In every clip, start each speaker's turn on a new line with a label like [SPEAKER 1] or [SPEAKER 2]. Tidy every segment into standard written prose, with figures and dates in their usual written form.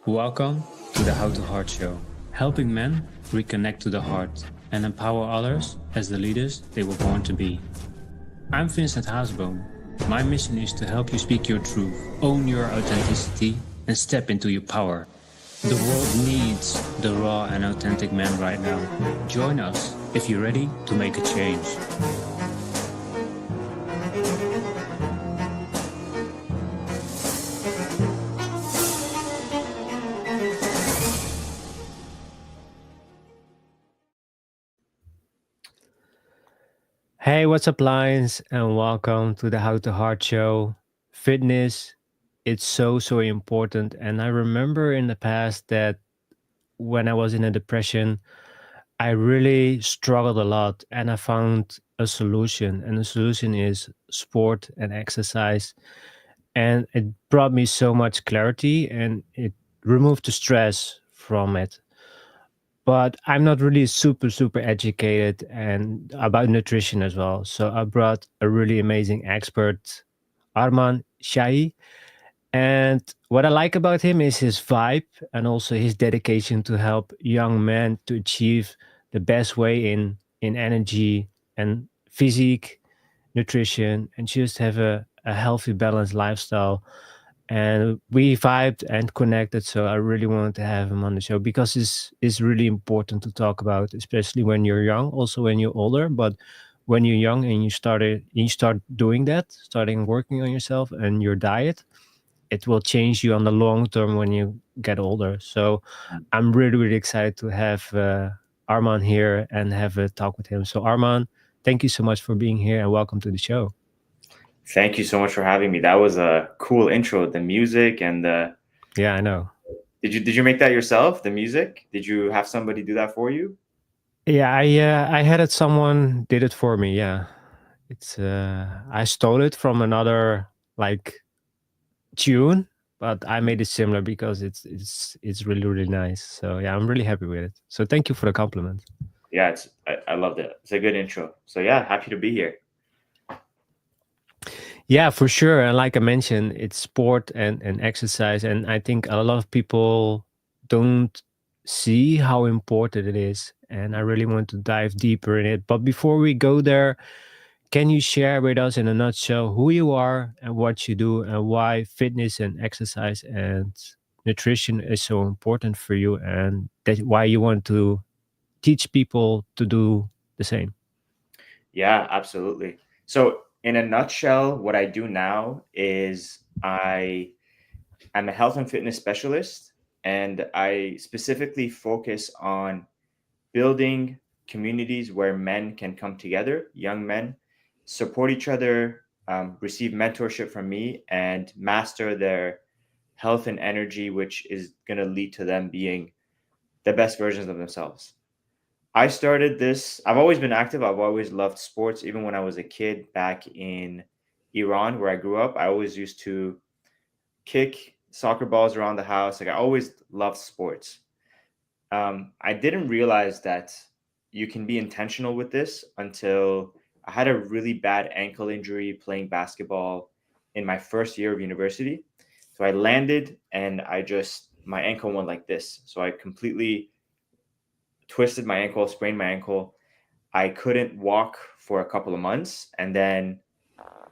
[SPEAKER 1] Welcome to the HowToHeart Show, helping men reconnect to the heart and empower others as the leaders they were born to be. I'm Vincent. My mission is to help you speak your truth, own your authenticity, and step into your power. The world needs the raw and authentic man right now. Join us if you're ready to make a change. Hey, what's up, Lions, and welcome to the How to Heart Show. Fitness, it's so important. And I remember in the past that when I was in a depression, I really struggled a lot and I found a solution. And the solution is sport and exercise. And it brought me so much clarity and it removed the stress from it. But I'm not really super educated and about nutrition as well. So I brought a really amazing expert, Arman Shahi. And what I like about him is his vibe and also his dedication to help young men to achieve the best way in energy and physique, nutrition, and just have a healthy, balanced lifestyle. And we vibed and connected, so I really wanted to have him on the show because it's really important to talk about, especially when you're young, also when you're older. But when you're young and you start doing that, starting working on yourself and your diet, it will change you on the long term when you get older. So I'm really excited to have Arman here and have a talk with him. So Arman, thank you so much for being here and welcome to the show.
[SPEAKER 2] Thank you so much for having me. That was a cool intro. The music and the
[SPEAKER 1] Yeah, I know.
[SPEAKER 2] did you make that yourself? The music? Did you have somebody do that for you?
[SPEAKER 1] Yeah, I had it. Someone did it for me. Yeah, it's I stole it from another like tune, but I made it similar because it's really nice. So yeah, I'm really happy with it. So thank you for the compliment.
[SPEAKER 2] Yeah, I loved it. It's a good intro. So yeah, happy to be here.
[SPEAKER 1] Yeah, for sure. And like I mentioned, it's sport and exercise, and I think a lot of people don't see how important it is. And I really want to dive deeper in it. But before we go there, can you share with us in a nutshell who you are and what you do and why fitness and exercise and nutrition is so important for you and that why you want to teach people to do the same?
[SPEAKER 2] Yeah, absolutely. So in a nutshell, what I do now is I'm a health and fitness specialist, and I specifically focus on building communities where men can come together, young men, support each other, receive mentorship from me, and master their health and energy, which is going to lead to them being the best versions of themselves. I started this, I've always been active. I've always loved sports. Even when I was a kid back in Iran, where I grew up, I always used to kick soccer balls around the house. Like I always loved sports. I didn't realize that you can be intentional with this until I had a really bad ankle injury playing basketball in my first year of university. So I landed and my ankle went like this. So I completely twisted my ankle, sprained my ankle. I couldn't walk for a couple of months. And then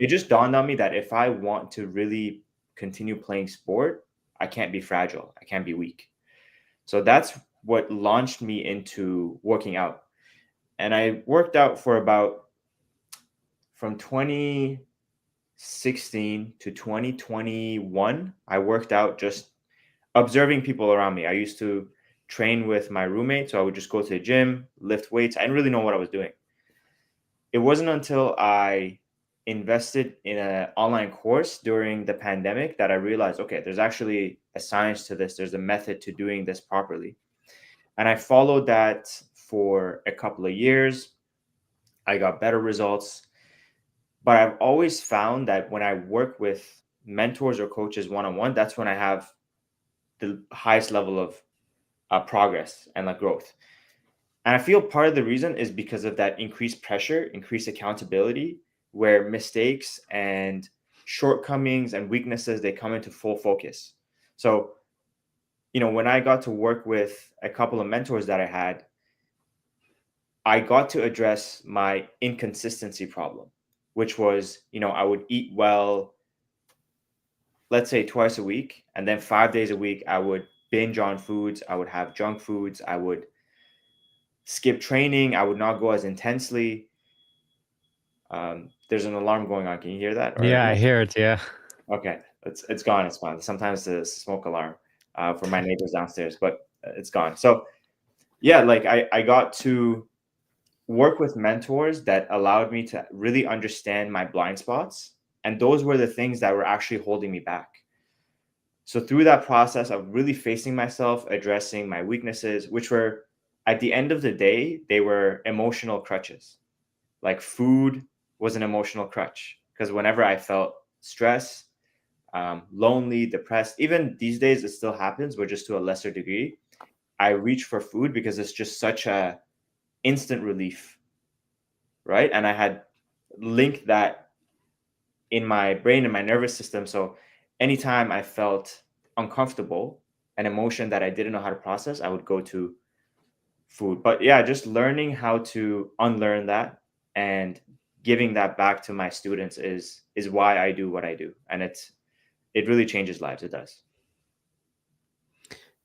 [SPEAKER 2] it just dawned on me that if I want to really continue playing sport, I can't be fragile. I can't be weak. So that's what launched me into working out. And I worked out for about from 2016 to 2021. I worked out just observing people around me. I used to train with my roommate. So I would just go to the gym, lift weights. I didn't really know what I was doing. It wasn't until I invested in an online course during the pandemic that I realized, okay, there's actually a science to this. There's a method to doing this properly. And I followed that for a couple of years. I got better results. But I've always found that when I work with mentors or coaches one on one, that's when I have the highest level of progress and like growth. And I feel part of the reason is because of that increased pressure, increased accountability, where mistakes and shortcomings and weaknesses they come into full focus. So when I got to work with a couple of mentors that I had, I got to address my inconsistency problem, which was, I would eat well, let's say twice a week, and then 5 days a week, I would binge on foods. I would have junk foods. I would skip training. I would not go as intensely. There's an alarm going on. Can you hear that? Or
[SPEAKER 1] Yeah, I hear it. Yeah.
[SPEAKER 2] okay, it's gone. It's fine. Sometimes the smoke alarm for my neighbors downstairs, but it's gone. So yeah, like I got to work with mentors that allowed me to really understand my blind spots, and those were the things that were actually holding me back. So through that process of really facing myself, addressing my weaknesses, which were at the end of the day, they were emotional crutches. Like food was an emotional crutch because whenever I felt stress, lonely, depressed, even these days it still happens, but just to a lesser degree, I reach for food because it's just such a instant relief, right? And I had linked that in my brain and my nervous system. So anytime I felt uncomfortable, an emotion that I didn't know how to process, I would go to food. But yeah, just learning how to unlearn that and giving that back to my students is why I do what I do. And it really changes lives. It does.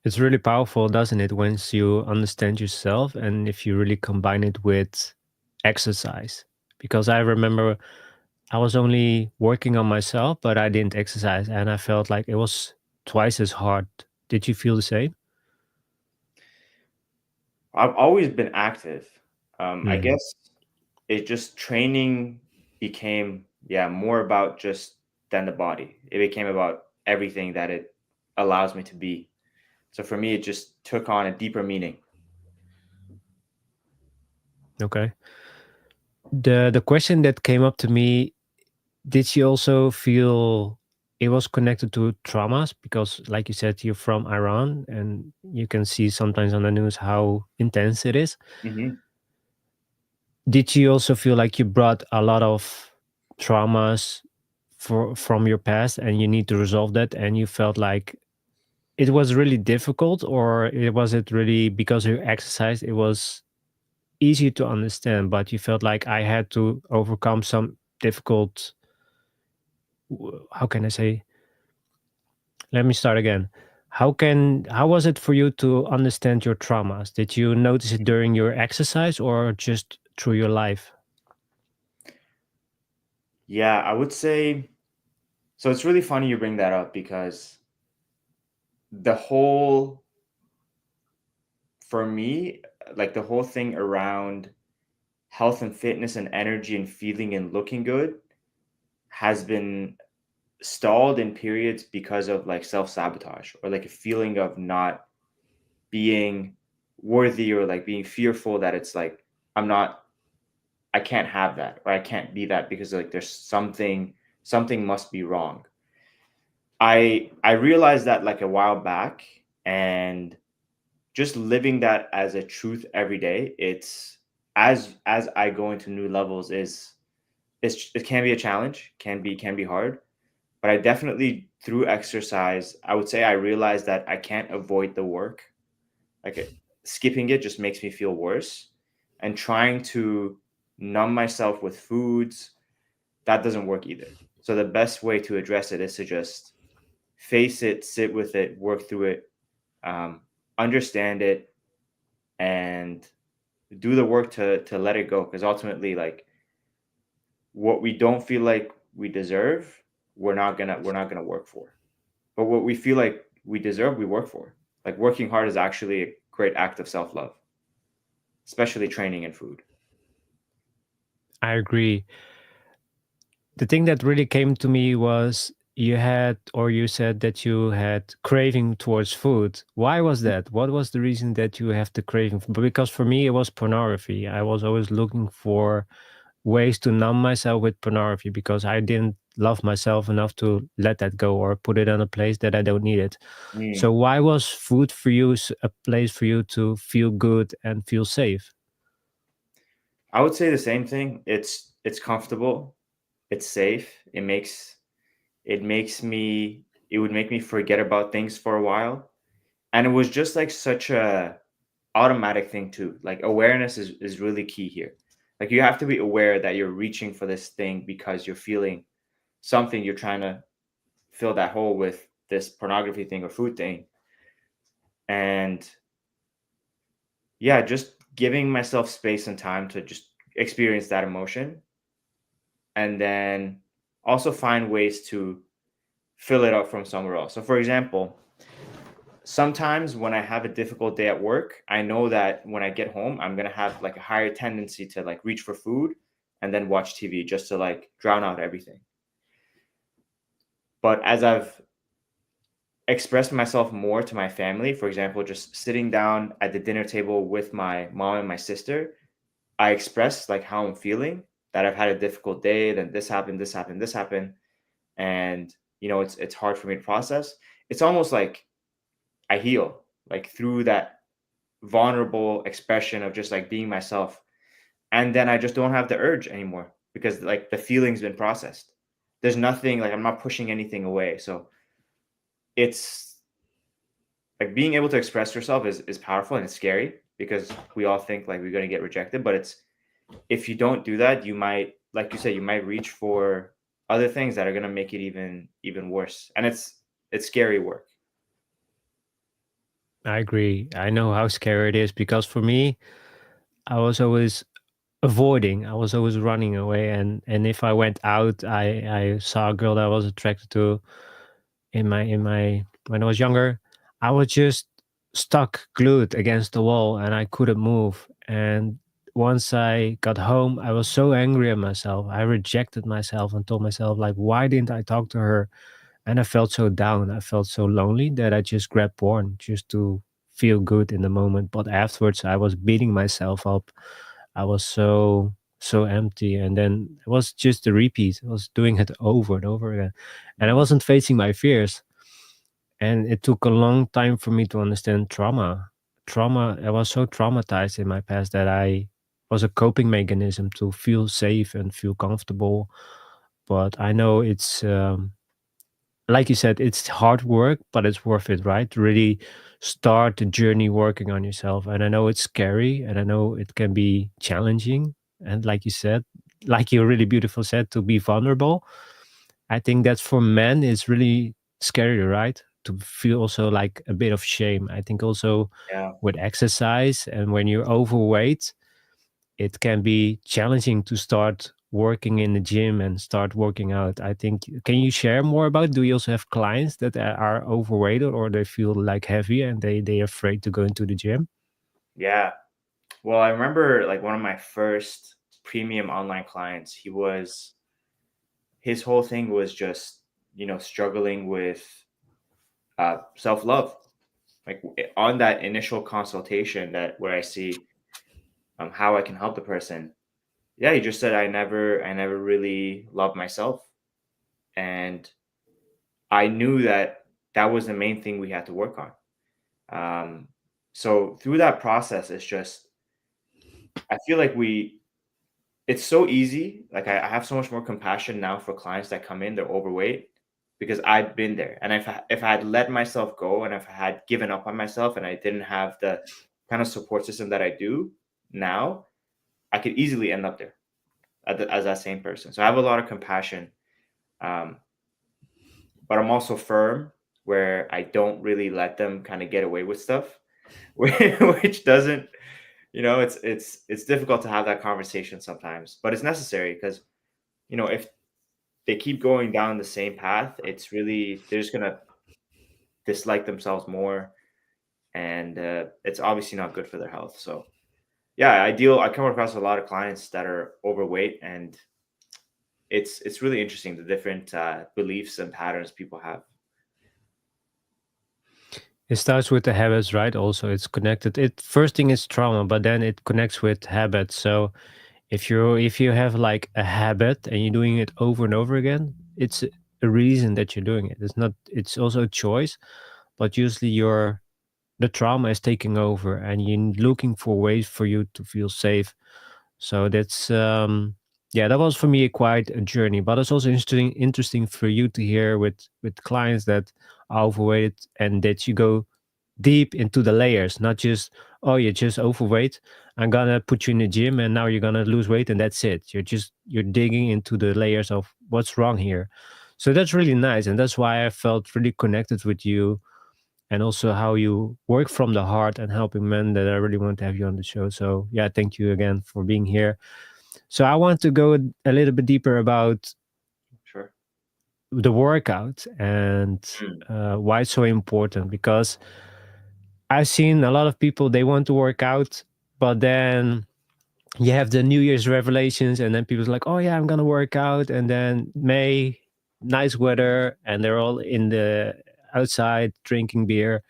[SPEAKER 1] It's really powerful, doesn't it, once you understand yourself and if you really combine it with exercise? Because I remember I was only working on myself, but I didn't exercise and I felt like it was twice as hard. Did you feel the same?
[SPEAKER 2] I've always been active. I
[SPEAKER 1] Hmm.
[SPEAKER 2] guess it just training became, yeah, more about just than the body. It became about everything that it allows me to be. So for me, it just took on a deeper meaning.
[SPEAKER 1] Okay. The question that came up to me, did you also feel it was connected to traumas? Because like you said, you're from Iran and you can see sometimes on the news how intense it is.
[SPEAKER 2] Hmm.
[SPEAKER 1] Did you also feel like you brought a lot of traumas from your past and you need to resolve that and you felt like it was really difficult, or was it really because you exercised it was easy to understand, but you felt like I had to overcome some difficult, how can I say, let me start again. How was it for you to understand your traumas? Did you notice it during your exercise or just through your life?
[SPEAKER 2] Yeah, I would say so. It's really funny you bring that up because the whole, for me, like the whole thing around health and fitness and energy and feeling and looking good has been stalled in periods because of like self sabotage or like a feeling of not being worthy or like being fearful that it's like I'm not, I can't have that or I can't be that because like there's something must be wrong. I realized that like a while back, and just living that as a truth every day, it's as I go into new levels it can be a challenge, can be hard, but I definitely through exercise, I would say I realized that I can't avoid the work. Like skipping it just makes me feel worse, and trying to numb myself with foods, that doesn't work either. So the best way to address it is to just face it, sit with it, work through it, um, understand it, and do the work to let it go. Because ultimately, like what we don't feel like we deserve, we're not gonna work for. But what we feel like we deserve, we work for. Like working hard is actually a great act of self love, especially training and food.
[SPEAKER 1] I agree. The thing that really came to me was you had, or you said that you had craving towards food. Why was that? What was the reason that you have the craving? Because for me, it was pornography. I was always looking for ways to numb myself with pornography because I didn't love myself enough to let that go or put it in a place that I don't need it.
[SPEAKER 2] Mm.
[SPEAKER 1] So why was food for you a place for you to feel good and feel safe?
[SPEAKER 2] I would say the same thing. It's comfortable, it's safe. It makes me it would make me forget about things for a while. And it was just like such a automatic thing too. Like awareness is really key here. Like you have to be aware that you're reaching for this thing because you're feeling something, you're trying to fill that hole with this pornography thing or food thing. And yeah, just giving myself space and time to just experience that emotion, and then also find ways to fill it up from somewhere else. So for example, sometimes when I have a difficult day at work, I know that when I get home, I'm gonna have like a higher tendency to like reach for food and then watch TV just to like drown out everything. But as I've expressed myself more to my family, for example, just sitting down at the dinner table with my mom and my sister, I express like how I'm feeling, that I've had a difficult day, then this happened, this happened, this happened, and it's hard for me to process. It's almost like I heal like through that vulnerable expression of just like being myself, and then I just don't have the urge anymore because like the feeling's been processed. There's nothing, like I'm not pushing anything away. So it's like being able to express yourself is powerful, and it's scary because we all think like we're going to get rejected, but it's, if you don't do that, you might, like you said, you might reach for other things that are going to make it even worse, and it's scary work.
[SPEAKER 1] I agree. I know how scary it is because for me, I was always avoiding. I was always running away, and if I went out, I saw a girl that I was attracted to in my when I was younger, I was just stuck glued against the wall and I couldn't move. And once I got home, I was so angry at myself. I rejected myself and told myself like, why didn't I talk to her? And I felt so down. I felt so lonely that I just grabbed porn just to feel good in the moment. But afterwards, I was beating myself up. I was so empty, and then it was just a repeat. I was doing it over and over again, and I
[SPEAKER 2] Mm,
[SPEAKER 1] wasn't facing my fears. And it took a long time for me to understand trauma. I was so traumatized in my past that I was a coping mechanism to feel safe and feel comfortable. But I know it's like you said, it's hard work, but it's worth it, right? To really start the journey working on yourself. And I know it's scary, and I know it can be challenging. And like you said, like you really beautiful said, to be vulnerable. I think that for men is really scary, right? To feel also like a bit of shame. I think also
[SPEAKER 2] yeah.
[SPEAKER 1] with exercise and when you're overweight, it can be challenging to start working in the gym and start working out. I think, can you share more about, do you also have clients that are overweight or they feel like heavy and they're afraid to go into the gym?
[SPEAKER 2] Yeah. Well, I remember like one of my first premium online clients, his whole thing was just, struggling with self-love. Like on that initial consultation, that where I see how I can help the person. Yeah, he just said I never really loved myself, and I knew that that was the main thing we had to work on. So through that process, it's just, I feel like it's so easy. Like I have so much more compassion now for clients that come in, they're overweight, because I've been there. And if I had let myself go, and if I had given up on myself, and I didn't have the kind of support system that I do now, I could easily end up there as that same person. So I have a lot of compassion, um, but I'm also firm, where I don't really let them kind of get away with stuff, which doesn't, it's difficult to have that conversation sometimes, but it's necessary because if they keep going down the same path, it's really, they're just gonna dislike themselves more, and it's obviously not good for their health. So yeah, I come across a lot of clients that are overweight, and it's really interesting, the different beliefs and patterns people have.
[SPEAKER 1] It starts with the habits, right? Also, it's connected. It first thing is trauma, but then it connects with habits. So if you have like a habit and you're doing it over and over again, it's a reason that you're doing it. It's not. It's also a choice, but usually the trauma is taking over, and you're looking for ways for you to feel safe. So that's yeah, that was for me quite a journey. But it's also interesting for you to hear with clients that are overweight and that you go deep into the layers, not just, oh, you're just overweight. I'm gonna put you in the gym and now you're gonna lose weight and that's it. You're digging into the layers of what's wrong here. So that's really nice. And that's why I felt really connected with you, and also how you work from the heart and helping men, that I really want to have you on the show. So yeah, thank you again for being here. So I want to go a little bit deeper about
[SPEAKER 2] Sure.
[SPEAKER 1] the workout and
[SPEAKER 2] Mm.
[SPEAKER 1] why it's so important, because I've seen a lot of people, they want to work out, but then you have the New Year's revelations, and then people's like, oh yeah, I'm gonna work out, and then May, nice weather, and they're all in the outside drinking beer.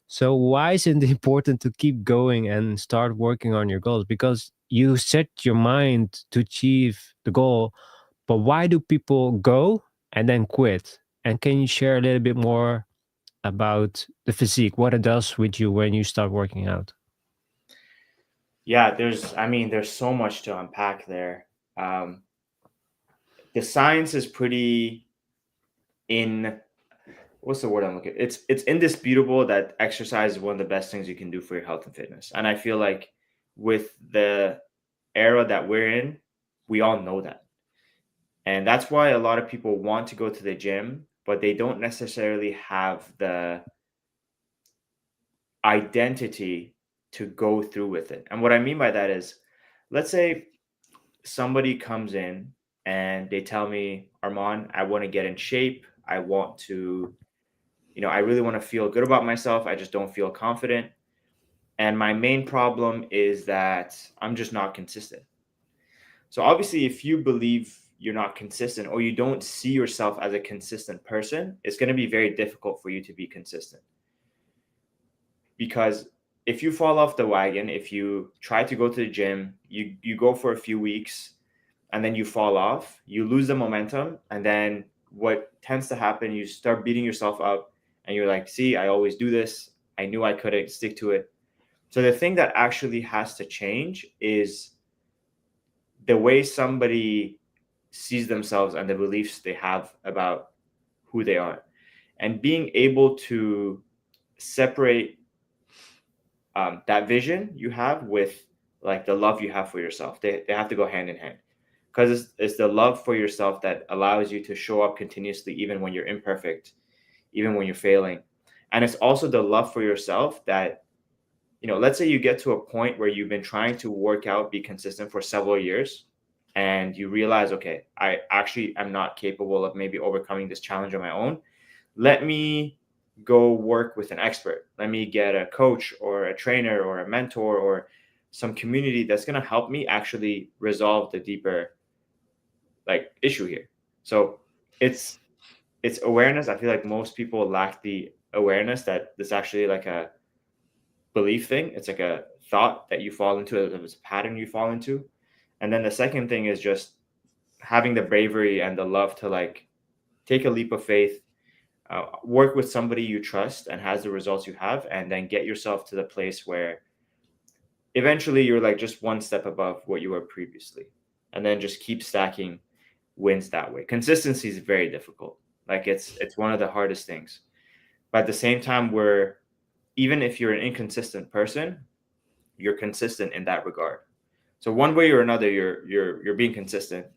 [SPEAKER 1] So why is it important to keep going and start working on your goals? Because you set your mind to achieve the goal, but why do people go and then quit? And can you share a little bit more about the physique, what it does with you when you start working out?
[SPEAKER 2] Yeah, there's so much to unpack there. Um, the science is pretty in what's the word I'm looking? It's indisputable that exercise is one of the best things you can do for your health and fitness. And I feel like with the era that we're in, we all know that. And that's why a lot of people want to go to the gym, but they don't necessarily have the identity to go through with it. And what I mean by that is, let's say somebody comes in and they tell me, Arman, I want to get in shape. I want to, I really want to feel good about myself. I just don't feel confident. And my main problem is that I'm just not consistent. So obviously, if you believe you're not consistent or you don't see yourself as a consistent person, it's going to be very difficult for you to be consistent. Because if you fall off the wagon, if you try to go to the gym, you go for a few weeks and then you fall off, you lose the momentum, and then what tends to happen, you start beating yourself up and you're like, see, I always do this. I knew I couldn't stick to it. So the thing that actually has to change is the way somebody sees themselves and the beliefs they have about who they are, and being able to separate that vision you have with like the love you have for yourself. They have to go hand in hand, because it's the love for yourself that allows you to show up continuously even when you're imperfect, even when you're failing. And it's also the love for yourself that, let's say you get to a point where you've been trying to work out, be consistent for several years, and you realize, okay, I actually am not capable of maybe overcoming this challenge on my own. Let me go work with an expert. Let me get a coach or a trainer or a mentor or some community that's going to help me actually resolve the deeper like issue here. So it's it's awareness. I feel like most people lack the awareness that this actually like a belief thing. It's like a thought that you fall into, it's a pattern you fall into. And then the second thing is just having the bravery and the love to like take a leap of faith, work with somebody you trust and has the results you have, and then get yourself to the place where eventually you're like just one step above what you were previously, and then just keep stacking wins that way. Consistency is very difficult. Like it's one of the hardest things. But at the same time, where even if you're an inconsistent person, you're consistent in that regard. So one way or another, you're being consistent.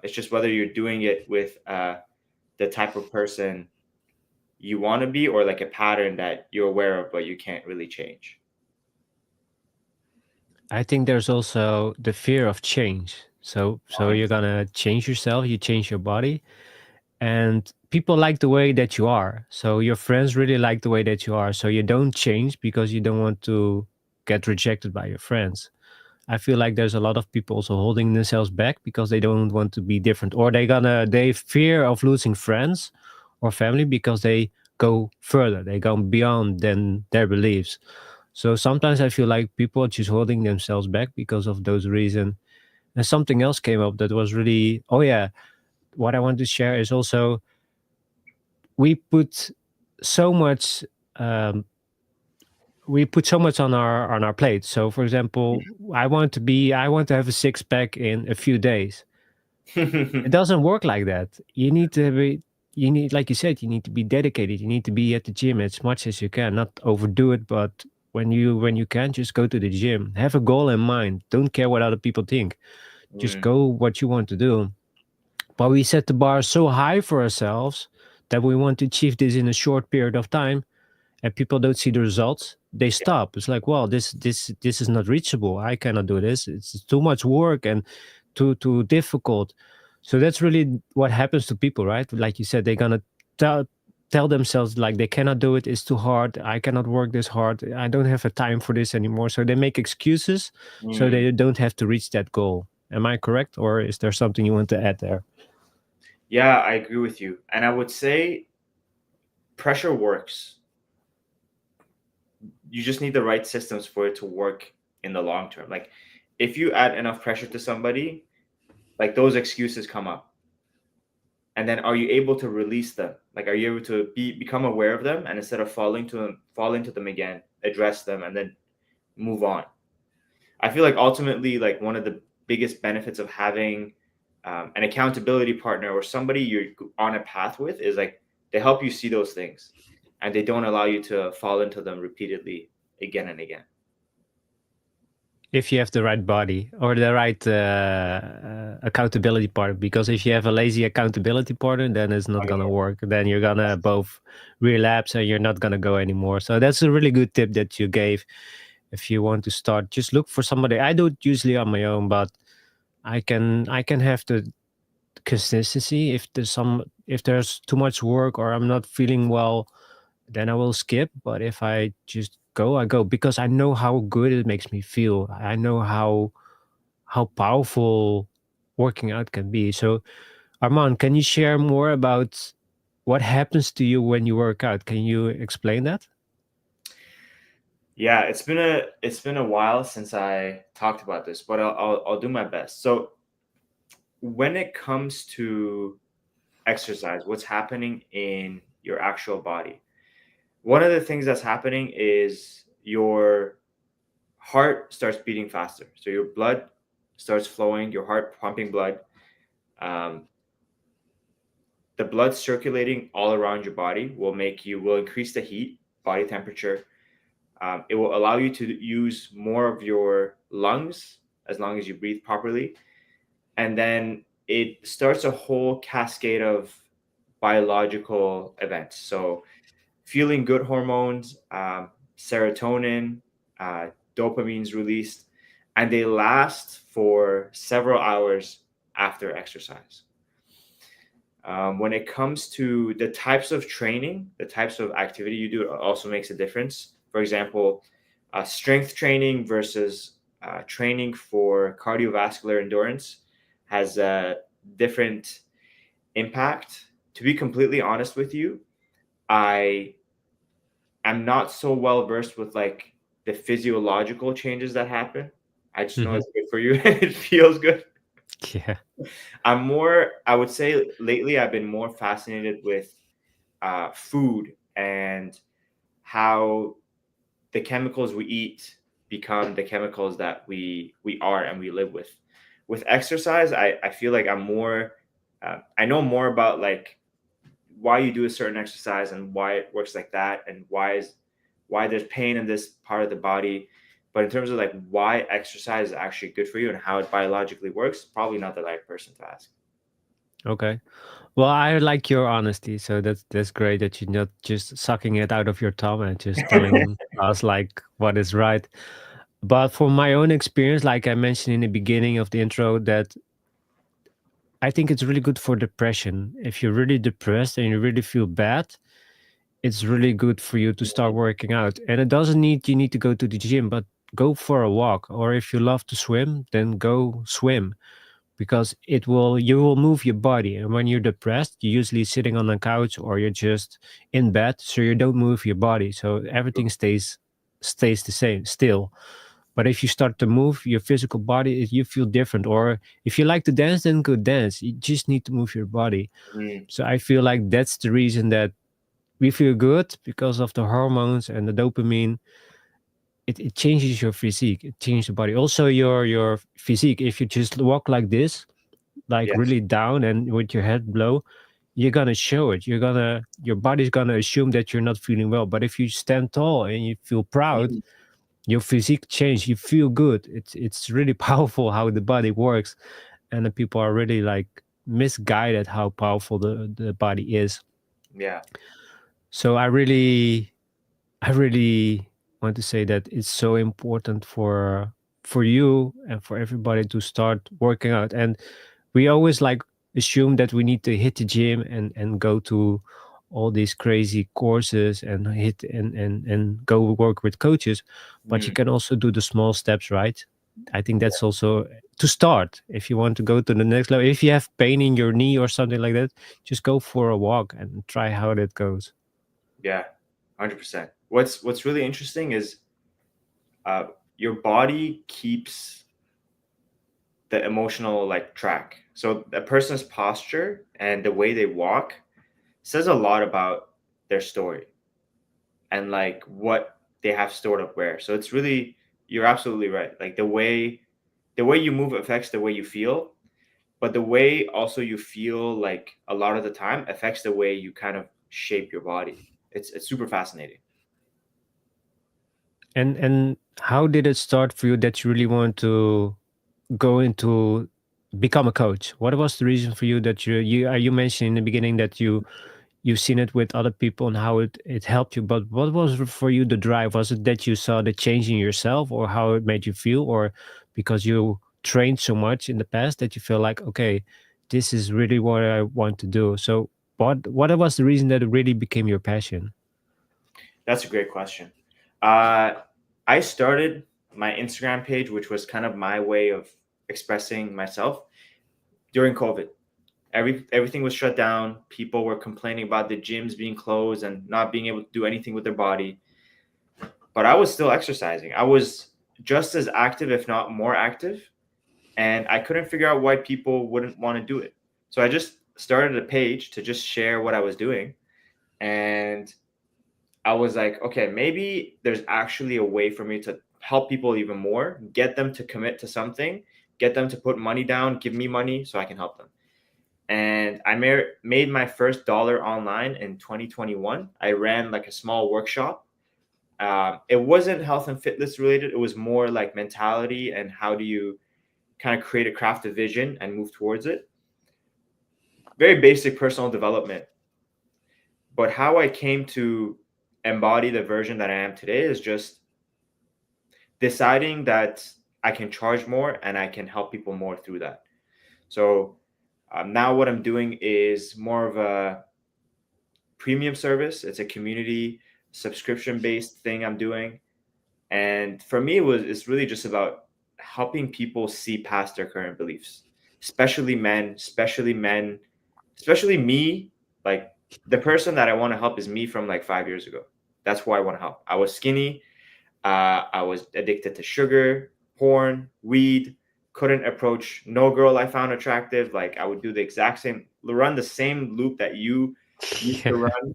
[SPEAKER 2] It's just whether you're doing it with the type of person you want to be, or like a pattern that you're aware of but you can't really change.
[SPEAKER 1] I think there's also the fear of change. So you're
[SPEAKER 2] 100%.
[SPEAKER 1] gonna change yourself, you change your body, and people like the way that you are. So your friends really like the way that you are. So you don't change because you don't want to get rejected by your friends. I feel like there's a lot of people also holding themselves back because they don't want to be different, or they fear of losing friends or family because they go further, they go beyond than their beliefs. So sometimes I feel like people are just holding themselves back because of those reasons. And something else came up that was really, oh yeah, what I want to share is also, we put so much um, we put so much on our plate. So for example, I want to have a six pack in a few days. It doesn't work like that. You need to be, you need, like you said, you need to be dedicated. You need to be at the gym as much as you can, not overdo it, but when you can, just go to the gym. Have a goal in mind. Don't care what other people think. Just
[SPEAKER 2] Mm,
[SPEAKER 1] go what you want to do. But we set the bar so high for ourselves that we want to achieve this in a short period of time, and people don't see the results, they
[SPEAKER 2] yeah.
[SPEAKER 1] stop. It's like, well, this is not reachable. I cannot do this. It's too much work and too difficult. So that's really what happens to people, right? Like you said, they're gonna tell tell themselves like they cannot do it. It's too hard. I cannot work this hard. I don't have a time for this anymore. So they make excuses so
[SPEAKER 2] Mm,
[SPEAKER 1] they don't have to reach that goal. Am I correct, or is there something you want to add there?
[SPEAKER 2] yeah, I agree with you. And I would say pressure works. You just need the right systems for it to work in the long term. Like if you add enough pressure to somebody, like those excuses come up. And then are you able to release them? Like are you able to become aware of them, and instead of fall into them again, address them and then move on. I feel like ultimately, like one of the biggest benefits of having an accountability partner or somebody you're on a path with is like they help you see those things, and they don't allow you to fall into them repeatedly again and again.
[SPEAKER 1] If you have the right body or the right accountability partner, because if you have a lazy accountability partner, then it's not
[SPEAKER 2] Oh,
[SPEAKER 1] gonna
[SPEAKER 2] yeah.
[SPEAKER 1] work. Then you're gonna both relapse and you're not gonna go anymore. So that's a really good tip that you gave. If you want to start, just look for somebody. I do it usually on my own, but I can have the consistency. If there's too much work or I'm not feeling well, then I will skip. But if I just go, I go, because I know how good it makes me feel. I know how powerful working out can be. So, Arman, can you share more about what happens to you when you work out? Can you explain that?
[SPEAKER 2] Yeah, it's been a while since I talked about this, but I'll do my best. So when it comes to exercise, what's happening in your actual body? One of the things that's happening is your heart starts beating faster. So your blood starts flowing, your heart pumping blood. Um, the blood circulating all around your body will increase the heat, body temperature. It will allow you to use more of your lungs as long as you breathe properly. And then it starts a whole cascade of biological events. So feeling good hormones, serotonin, uh, dopamine's released, and they last for several hours after exercise. When it comes to the types of training, the types of activity you do, it also makes a difference. For example, strength training versus training for cardiovascular endurance has a different impact. To be completely honest with you, I am not so well versed with like the physiological changes that happen. I just know
[SPEAKER 1] Hmm.
[SPEAKER 2] it's good for you. It feels good.
[SPEAKER 1] Yeah.
[SPEAKER 2] I would say lately I've been more fascinated with food and how the chemicals we eat become the chemicals that we are and we live with. With exercise, I feel like I know more about like why you do a certain exercise and why it works like that, and why there's pain in this part of the body. But in terms of like why exercise is actually good for you and how it biologically works, probably not the right person to ask.
[SPEAKER 1] Okay. Well, I like your honesty, so that's great that you're not just sucking it out of your tongue and just telling us like what is right. But from my own experience, like I mentioned in the beginning of the intro, that I think it's really good for depression. If you're really depressed and you really feel bad, it's really good for you to start working out. And it doesn't need you need to go to the gym, but go for a walk. Or if you love to swim, then go swim, because it will you will move your body. And when you're depressed, you're usually sitting on a couch or you're just in bed, so you don't move your body. So everything stays the same still. But if you start to move your physical body, you feel different. Or if you like to dance, then go dance. You just need to move your body.
[SPEAKER 2] Mm,
[SPEAKER 1] So I feel like that's the reason that we feel good, because of the hormones and the dopamine. It changes your physique. It changes the body. Also your physique. If you just walk like this, like
[SPEAKER 2] yes.
[SPEAKER 1] really down and with your head low, you're gonna show it. Your body's gonna assume that you're not feeling well. But if you stand tall and you feel proud,
[SPEAKER 2] Mm,
[SPEAKER 1] your physique change. You feel good. It's really powerful how the body works, and the people are really like misguided how powerful the body is.
[SPEAKER 2] yeah.
[SPEAKER 1] So I really want to say that it's so important for you and for everybody to start working out. And we always like assume that we need to hit the gym and go to all these crazy courses and hit and go work with coaches, but you
[SPEAKER 2] Mm,
[SPEAKER 1] can also do the small steps, right? I think that's also to start. If you want to go to the next level, if you have pain in your knee or something like that, just go for a walk and try how that goes.
[SPEAKER 2] yeah. 100%. What's really interesting is uh, your body keeps the emotional like track. So a person's posture and the way they walk says a lot about their story and like what they have stored up where. So it's really, you're absolutely right. Like the way you move affects the way you feel, but the way also you feel like a lot of the time affects the way you kind of shape your body. It's super fascinating.
[SPEAKER 1] And how did it start for you that you really want to go into become a coach? What was the reason for you that you mentioned in the beginning that you've seen it with other people and how it helped you, but what was for you the drive? Was it that you saw the change in yourself or how it made you feel, or because you trained so much in the past that you feel like, okay, this is really what I want to do? So what was the reason that it really became your passion?
[SPEAKER 2] That's a great question. Uh, I started my Instagram page, which was kind of my way of expressing myself during COVID. Everything was shut down. People were complaining about the gyms being closed and not being able to do anything with their body. But I was still exercising. I was just as active, if not more active, and I couldn't figure out why people wouldn't want to do it. So I just started a page to just share what I was doing, and I was like, okay, maybe there's actually a way for me to help people even more, get them to commit to something, get them to put money down, give me money so I can help them. And I made my first dollar online in 2021. I ran like a small workshop. It wasn't health and fitness related. It was more like mentality and how do you kind of create a craft of vision and move towards it. Very basic personal development. But how I came to embody the version that I am today is just deciding that I can charge more and I can help people more through that. So now what I'm doing is more of a premium service. It's a community subscription based thing I'm doing. And for me, it's really just about helping people see past their current beliefs, especially men, especially me. Like the person that I want to help is me from like 5 years ago. That's who I want to help. I was skinny. I was addicted to sugar, porn, weed. Couldn't approach no girl I found attractive. Like I would do the exact same, run the same loop that you used to
[SPEAKER 1] Yeah.
[SPEAKER 2] run.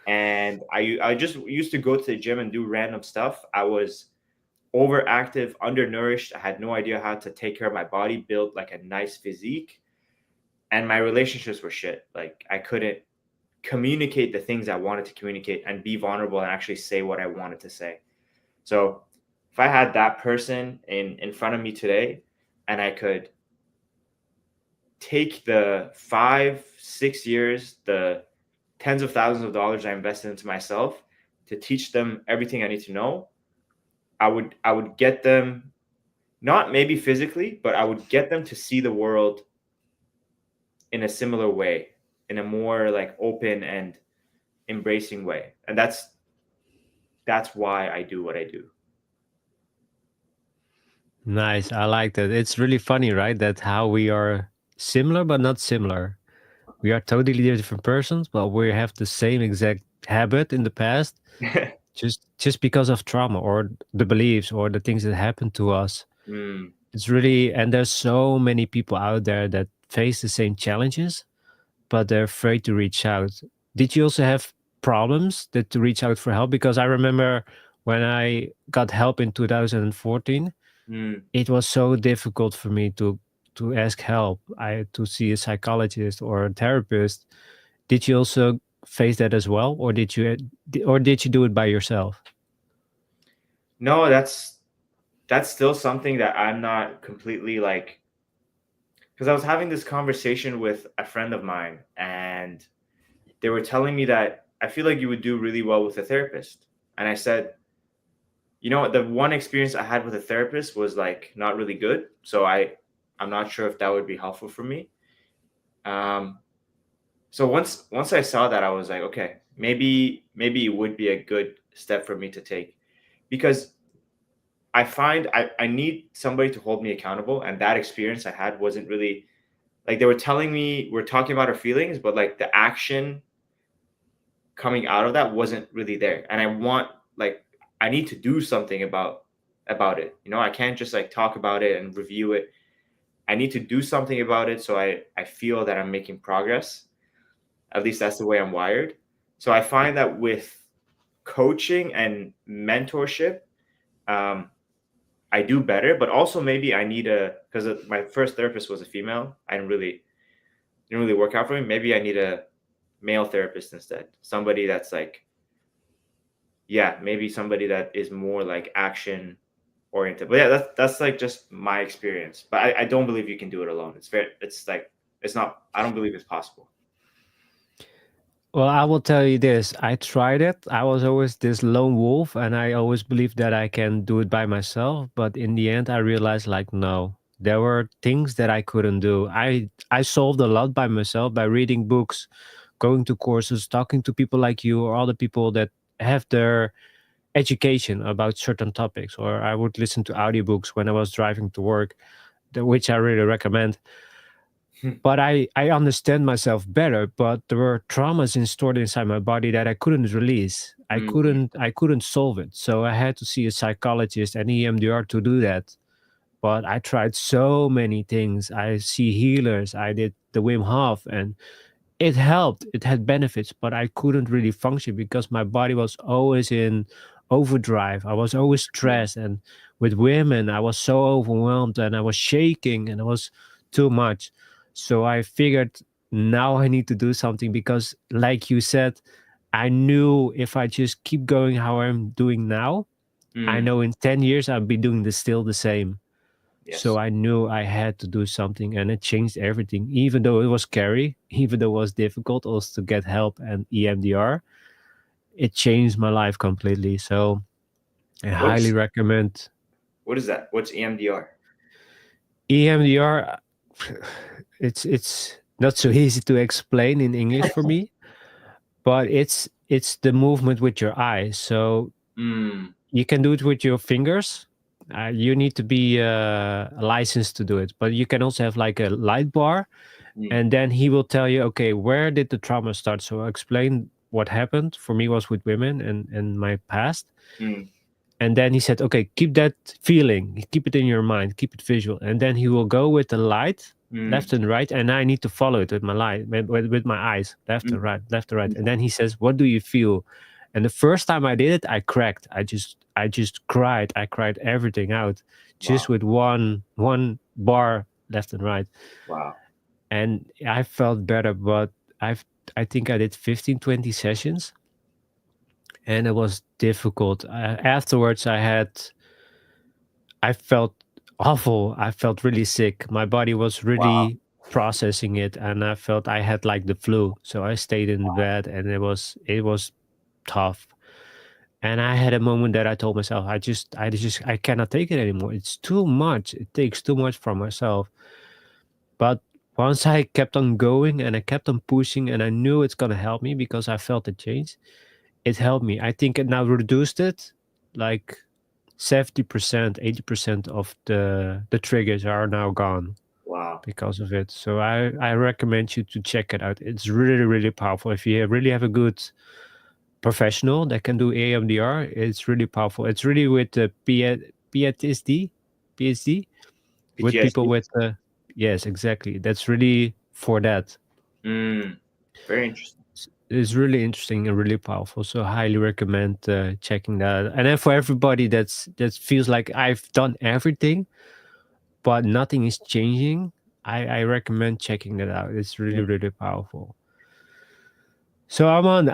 [SPEAKER 2] And I just used to go to the gym and do random stuff. I was overactive, undernourished. I had no idea how to take care of my body, build like a nice physique, and my relationships were shit. Like I couldn't communicate the things I wanted to communicate and be vulnerable and actually say what I wanted to say. So if I had that person in front of me today and I could take the 5 6 years, the tens of thousands of dollars I invested into myself to teach them everything I need to know, I would get them, not maybe physically, but I would get them to see the world in a similar way, in a more like open and embracing way. And that's why I do what I do.
[SPEAKER 1] Nice. I like that. It's really funny, right? That how we are similar but not similar. We are totally different persons, but we have the same exact habit in the past, just because of trauma or the beliefs or the things that happened to us.
[SPEAKER 2] Mm,
[SPEAKER 1] It's really, and there's so many people out there that face the same challenges, but they're afraid to reach out. Did you also have problems that to reach out for help? Because I remember when I got help in 2014,
[SPEAKER 2] mm,
[SPEAKER 1] it was so difficult for me to ask help. I to see a psychologist or a therapist. Did you also face that as well, or did you do it by yourself?
[SPEAKER 2] No, that's still something that I'm not completely like, because I was having this conversation with a friend of mine, and they were telling me that I feel like you would do really well with a therapist. And I said, you know what, the one experience I had with a therapist was like not really good. So I'm not sure if that would be helpful for me. Um, so once I saw that, I was like, okay, maybe it would be a good step for me to take, because I find I need somebody to hold me accountable, and that experience I had wasn't really like, they were telling me we're talking about our feelings, but like the action coming out of that wasn't really there. And I want, like, I need to do something about it. You know, I can't just like talk about it and review it. I need to do something about it, so I feel that I'm making progress. At least that's the way I'm wired. So I find that with coaching and mentorship, um, I do better. But also maybe I need a, because my first therapist was a female. I didn't really work out for me. Maybe I need a male therapist instead. Somebody that's like, yeah, maybe somebody that is more like action oriented. But yeah, that's like just my experience. But I don't believe you can do it alone. It's like, it's not, I don't believe it's possible.
[SPEAKER 1] Well, I will tell you this. I tried it. I was always this lone wolf, and I always believed that I can do it by myself. But in the end, I realized like no, there were things that I couldn't do. I solved a lot by myself by reading books, going to courses, talking to people like you or other people that have their education about certain topics. Or I would listen to audiobooks when I was driving to work, which I really recommend. But I understand myself better, but there were traumas stored inside my body that I couldn't release.
[SPEAKER 2] Mm,
[SPEAKER 1] I couldn't solve it. So I had to see a psychologist and EMDR to do that. But I tried so many things. I see healers. I did the Wim Hof, and it helped. It had benefits, but I couldn't really function because my body was always in overdrive. I was always
[SPEAKER 2] mm,
[SPEAKER 1] stressed, and with women, I was so overwhelmed and I was shaking and it was too much. So I figured now I need to do something because, like you said, I knew if I just keep going how I'm doing now, I
[SPEAKER 2] mm,
[SPEAKER 1] know in 10 years I'll be doing this still the same. So
[SPEAKER 2] yes.
[SPEAKER 1] I knew I had to do something, and it changed everything. Even though it was scary, even though it was difficult also to get help and EMDR, it changed my life completely. So I highly
[SPEAKER 2] What's
[SPEAKER 1] recommend
[SPEAKER 2] what is that? What's EMDR?
[SPEAKER 1] EMDR. It's not so easy to explain in English for me, but it's the movement with your eyes. So
[SPEAKER 2] Mm,
[SPEAKER 1] you can do it with your fingers. You need to be licensed to do it, but you can also have like a light bar,
[SPEAKER 2] mm,
[SPEAKER 1] and then he will tell you, okay, where did the trauma start? So I explain what happened for me was with women and my past.
[SPEAKER 2] mm,
[SPEAKER 1] And then he said, okay, keep that feeling, keep it in your mind, keep it visual. And then he will go with the light
[SPEAKER 2] mm,
[SPEAKER 1] left and right, and I need to follow it with my light, with my eyes, left and
[SPEAKER 2] mm,
[SPEAKER 1] right, left and right.
[SPEAKER 2] mm.
[SPEAKER 1] And then he says, what do you feel? And the first time I did it, I cracked. I just cried. I cried everything out just
[SPEAKER 2] Wow.
[SPEAKER 1] with one bar left and right.
[SPEAKER 2] Wow.
[SPEAKER 1] And I felt better, but I've I think I did 15, 20 sessions, and it was difficult. Afterwards, I felt awful. I felt really sick. My body was
[SPEAKER 2] Wow.
[SPEAKER 1] really processing it, and I felt I had like the flu. So I stayed in bed, and it was tough. And I had a moment that I told myself, I cannot take it anymore. It's too much. It takes too much from myself. But once I kept on going and I kept on pushing, and I knew it's gonna help me because I felt the change, it helped me. I think it now reduced it like 70%, 80% of the triggers are now gone
[SPEAKER 2] Wow.
[SPEAKER 1] because of it. So I recommend you to check it out. It's really, really powerful. If you really have a good professional that can do AMDR, it's really powerful. It's really with the PTSD, with people
[SPEAKER 2] PTSD?
[SPEAKER 1] with yes, exactly. That's really for that.
[SPEAKER 2] Mm, very interesting.
[SPEAKER 1] It's really interesting and really powerful. So I highly recommend checking that. And then for everybody that feels like I've done everything, but nothing is changing, I recommend checking that out. It's really,
[SPEAKER 2] Mm.
[SPEAKER 1] really powerful. So Arman,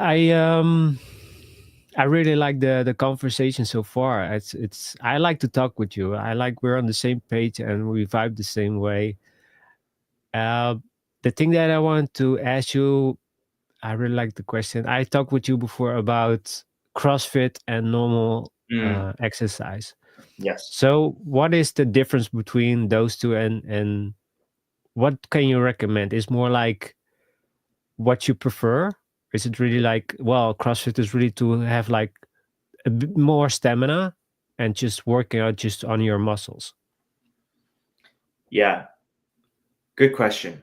[SPEAKER 1] I really like the conversation so far. It's I like to talk with you. I like we're on the same page and we vibe the same way. Uh, the thing that I want to ask you, I really like the question. I talked with you before about CrossFit and normal
[SPEAKER 2] Mm,
[SPEAKER 1] exercise.
[SPEAKER 2] yes.
[SPEAKER 1] So, what is the difference between those two, and what can you recommend? Is more like what you prefer? Is it really like, well, CrossFit is really to have like a bit more stamina and just working out just on your muscles?
[SPEAKER 2] Yeah, good question.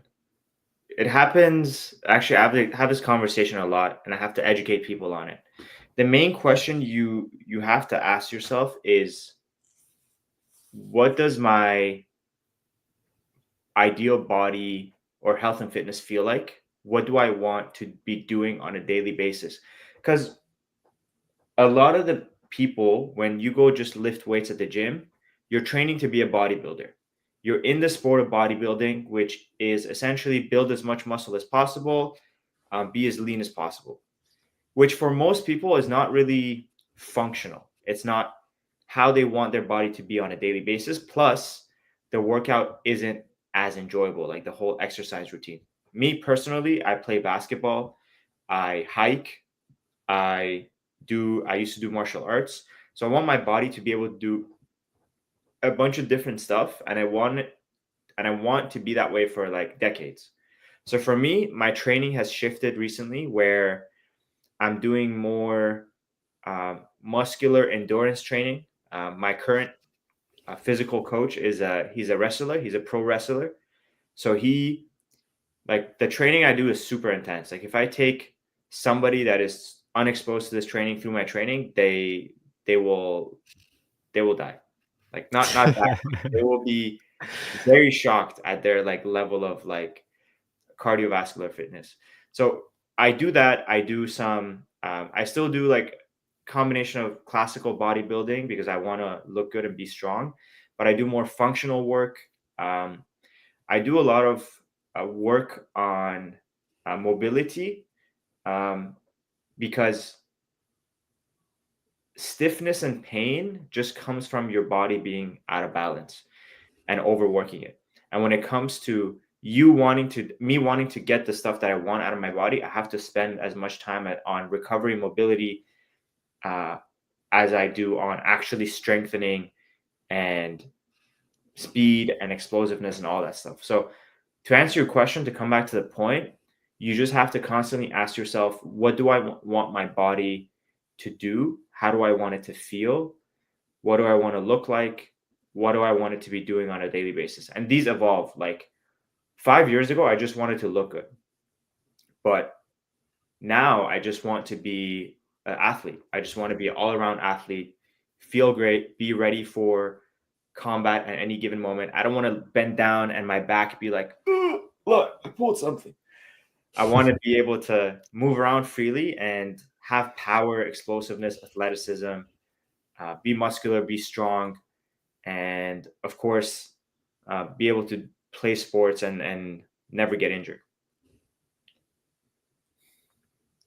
[SPEAKER 2] It happens. Actually, I have this conversation a lot, and I have to educate people on it. The main question you have to ask yourself is, what does my ideal body or health and fitness feel like? What do I want to be doing on a daily basis? Because a lot of the people, when you go just lift weights at the gym, you're training to be a bodybuilder. You're in the sport of bodybuilding, which is essentially build as much muscle as possible, be as lean as possible, which for most people is not really functional. It's not how they want their body to be on a daily basis. Plus, the workout isn't as enjoyable, like the whole exercise routine. Me personally, I play basketball, I hike, I used to do martial arts. So I want my body to be able to do a bunch of different stuff, and I want to be that way for like decades. So for me, my training has shifted recently where I'm doing more muscular endurance training. My current physical coach he's a wrestler. He's a pro wrestler. So he like the training I do is super intense. Like if I take somebody that is unexposed to this training through my training, they will they will die. Like not die, but they will be very shocked at their like level of like cardiovascular fitness. So I do that. I do some. I still do like combination of classical bodybuilding because I want to look good and be strong, but I do more functional work. Um, I do a lot of work on mobility um, because stiffness and pain just comes from your body being out of balance and overworking it. And when it comes to me wanting to get the stuff that I want out of my body, I have to spend as much time on recovery mobility uh, as I do on actually strengthening and speed and explosiveness and all that stuff. So to answer your question, to come back to the point, you just have to constantly ask yourself, what do I want my body to do? How do I want it to feel? What do I want to look like? What do I want it to be doing on a daily basis? And these evolve. Like 5 years ago, I just wanted to look good. But now I just want to be an athlete. I just want to be an all around athlete, feel great, be ready for combat at any given moment. I don't want to bend down and my back be like, look, I pulled something. I want to be able to move around freely and have power, explosiveness, athleticism, be muscular, be strong, and of course, be able to play sports and never get injured.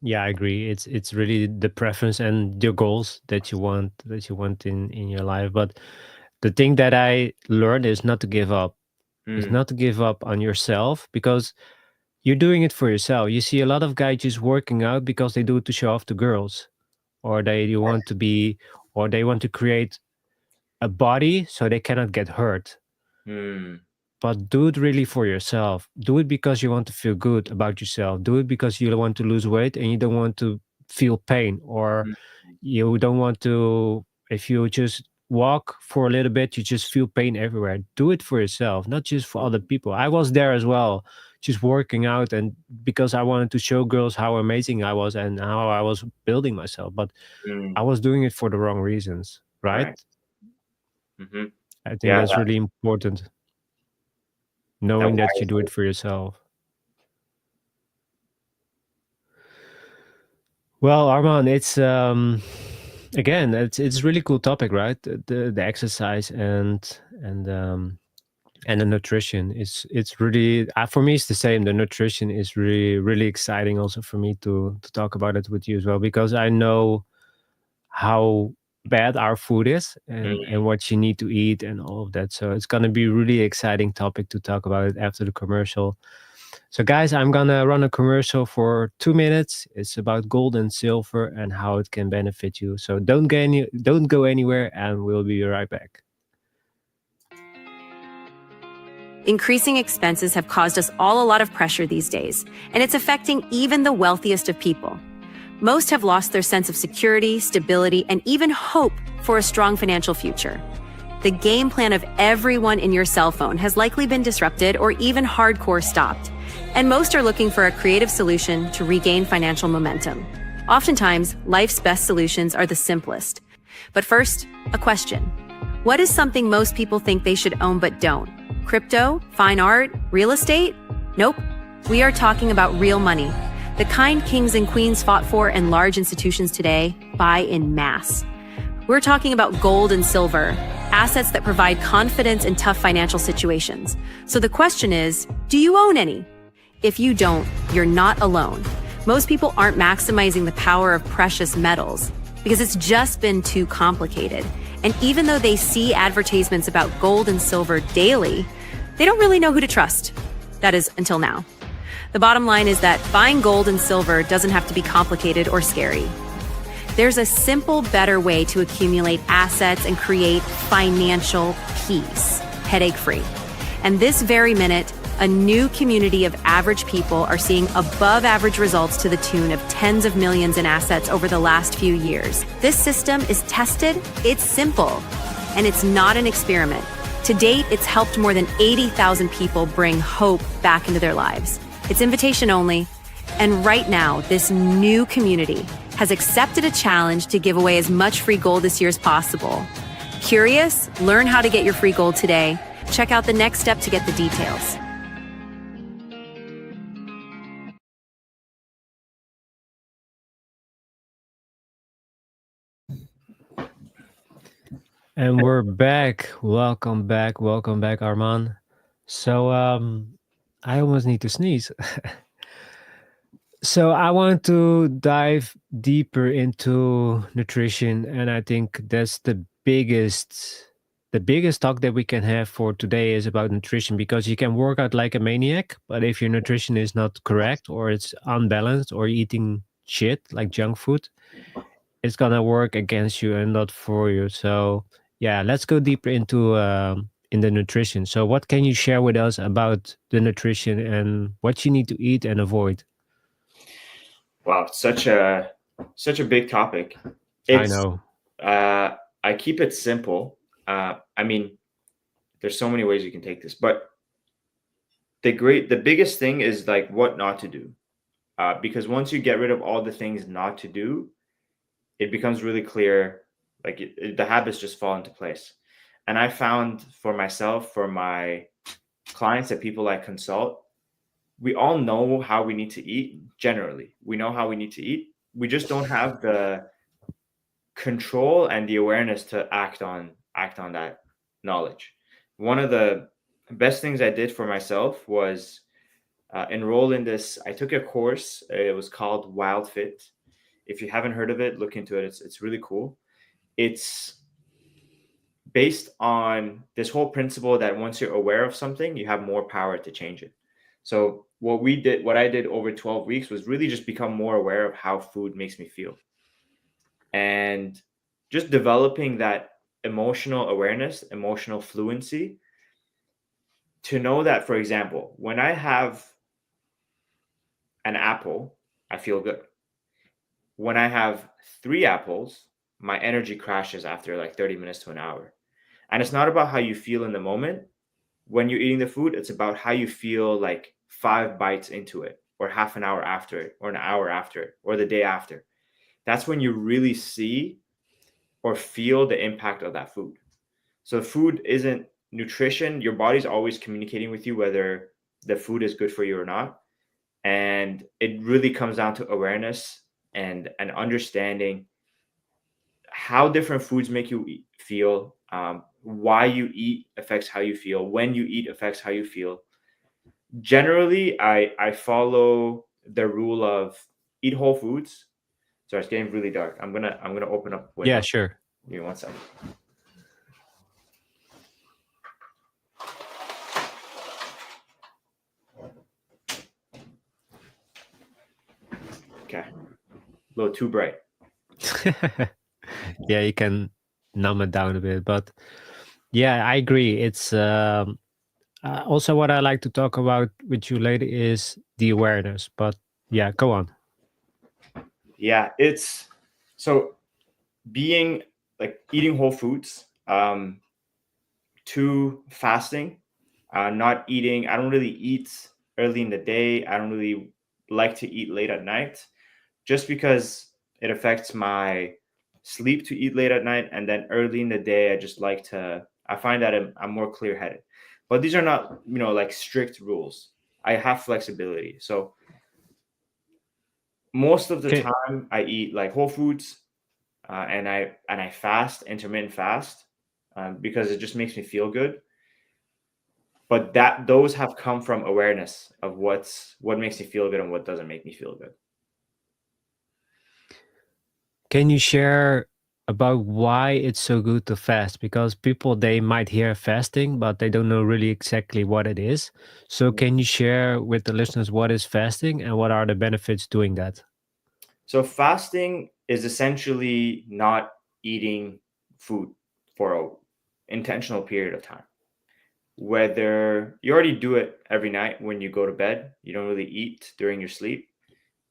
[SPEAKER 1] Yeah, I agree. It's really the preference and your goals that you want in your life. But the thing that I learned is not to give up. Is
[SPEAKER 2] Mm,
[SPEAKER 1] not to give up on yourself because you're doing it for yourself. You see a lot of guys just working out because they do it to show off to girls, or they want to be, or they want to create a body so they cannot get hurt.
[SPEAKER 2] mm,
[SPEAKER 1] But do it really for yourself. Do it because you want to feel good about yourself. Do it because you want to lose weight and you don't want to feel pain, or
[SPEAKER 2] mm,
[SPEAKER 1] you don't want to, if you just walk for a little bit, you just feel pain everywhere. Do it for yourself, not just for other people. I was there as well, just working out and because I wanted to show girls how amazing I was and how I was building myself. But I
[SPEAKER 2] mm.
[SPEAKER 1] was doing it for the wrong reasons, right?
[SPEAKER 2] Right. Hmm.
[SPEAKER 1] I think
[SPEAKER 2] Yeah,
[SPEAKER 1] that's really important,
[SPEAKER 2] that
[SPEAKER 1] knowing that you do
[SPEAKER 2] why.
[SPEAKER 1] it for yourself. Well, Arman, it's again, it's really cool topic, right? The exercise and And the nutrition is it's really for me it's the same. The nutrition is really exciting also for me to talk about it with you as well, because I know how bad our food is and
[SPEAKER 2] Mm.
[SPEAKER 1] what you need to eat and all of that. So it's going to be really exciting topic to talk about it after the commercial. So guys, I'm going to run a commercial for 2 minutes. It's about gold and silver and how it can benefit you. So don't go anywhere, and we'll be right back.
[SPEAKER 3] Increasing expenses have caused us all a lot of pressure these days, and it's affecting even the wealthiest of people. Most have lost their sense of security, stability, and even hope for a strong financial future. The game plan of everyone in your cell phone has likely been disrupted or even hardcore stopped, and most are looking for a creative solution to regain financial momentum. Oftentimes, life's best solutions are the simplest. But first, a question. What is something most people think they should own but don't? Crypto, fine art, real estate? Nope. We are talking about real money. The kind kings and queens fought for and large institutions today buy in mass. We're talking about gold and silver, assets that provide confidence in tough financial situations. So the question is, do you own any? If you don't, you're not alone. Most people aren't maximizing the power of precious metals because it's just been too complicated. And even though they see advertisements about gold and silver daily, they don't really know who to trust. That is, until now. The bottom line is that buying gold and silver doesn't have to be complicated or scary. There's a simple, better way to accumulate assets and create financial peace, headache-free. And this very minute, a new community of average people are seeing above-average results to the tune of tens of millions in assets over the last few years. This system is tested, it's simple, and it's not an experiment. To date, it's helped more than 80,000 people bring hope back into their lives. It's invitation only, and right now, this new community has accepted a challenge to give away as much free gold this year as possible. Curious? Learn how to get your free gold today. Check out the next step to get the details.
[SPEAKER 1] And we're back. Welcome back. Welcome back, Arman. So I almost need to sneeze. So I want to dive deeper into nutrition, and I think that's the biggest talk that we can have for today is about nutrition, because you can work out like a maniac, but if your nutrition is not correct or it's unbalanced or you're eating shit like junk food, it's gonna work against you and not for you. So yeah, let's go deeper into in the nutrition. So what can you share with us about the nutrition and what you need to eat and avoid?
[SPEAKER 2] Wow, such a big topic.
[SPEAKER 1] I
[SPEAKER 2] It's
[SPEAKER 1] know.
[SPEAKER 2] I keep it simple. I mean, there's so many ways you can take this, but the biggest thing is like what not to do. Because once you get rid of all the things not to do, it becomes really clear. Like the habits just fall into place. And I found for myself, for my clients, that people I consult, we all know how we need to eat. Generally, we know how we need to eat. We just don't have the control and the awareness to act on that knowledge. One of the best things I did for myself was enroll in this. I took a course. It was called Wild Fit. If you haven't heard of it, look into it. It's really cool. It's based on this whole principle that once you're aware of something, you have more power to change it. So what I did over 12 weeks was really just become more aware of how food makes me feel, and just developing that emotional awareness, emotional fluency, to know that, for example, when I have an apple, I feel good. When I have three apples, my energy crashes after like 30 minutes to an hour. And it's not about how you feel in the moment when you're eating the food, it's about how you feel like 5 bites into it, or half an hour after it, or an hour after it, or the day after. That's when you really see or feel the impact of that food. So food isn't nutrition. Your body's always communicating with you whether the food is good for you or not. And it really comes down to awareness and understanding how different foods make you feel. Why you eat affects how you feel. When you eat affects how you feel. Generally, I follow the rule of eat whole foods. Sorry, it's getting really dark. I'm gonna open up the
[SPEAKER 1] Yeah,
[SPEAKER 2] window.
[SPEAKER 1] sure.
[SPEAKER 2] Give me one second. Okay, a little too bright.
[SPEAKER 1] Yeah, you can numb it down a bit, but yeah, I agree. It's also what I like to talk about with you later is the awareness. But yeah, go on.
[SPEAKER 2] Yeah, it's so being like eating whole foods, to fasting, not eating. I don't really eat early in the day. I don't really like to eat late at night, just because it affects my sleep to eat late at night, and then early in the day I just like to. I find that I'm more clear headed, but these are not like strict rules. I have flexibility, so most of the
[SPEAKER 1] Okay.
[SPEAKER 2] time I eat like whole foods, and I fast, intermittent fast, because it just makes me feel good. But that those have come from awareness of what makes me feel good and what doesn't make me feel good.
[SPEAKER 1] Can you share about why it's so good to fast? Because people they might hear fasting, but they don't know really exactly what it is. So can you share with the listeners what is fasting and what are the benefits doing that?
[SPEAKER 2] So fasting is essentially not eating food for a intentional period of time. Whether you already do it every night when you go to bed, you don't really eat during your sleep.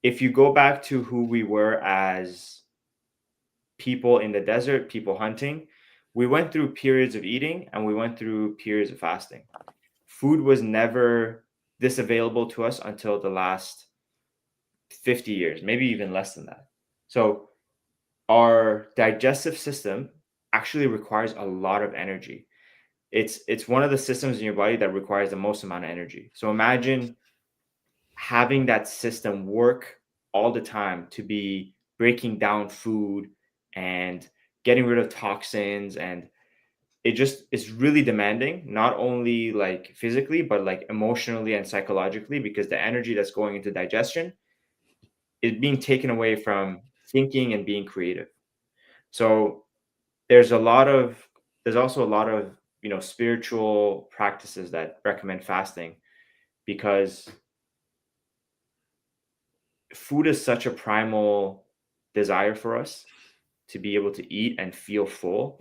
[SPEAKER 2] If you go back to who we were as people in the desert, people hunting, we went through periods of eating and we went through periods of fasting. Food was never this available to us until the last 50 years, maybe even less than that. So our digestive system actually requires a lot of energy. It's one of the systems in your body that requires the most amount of energy. So imagine having that system work all the time to be breaking down food and getting rid of toxins, and it just is really demanding, not only like physically but like emotionally and psychologically, because the energy that's going into digestion is being taken away from thinking and being creative. So there's a lot of there's also a lot of spiritual practices that recommend fasting, because food is such a primal desire for us to be able to eat and feel full,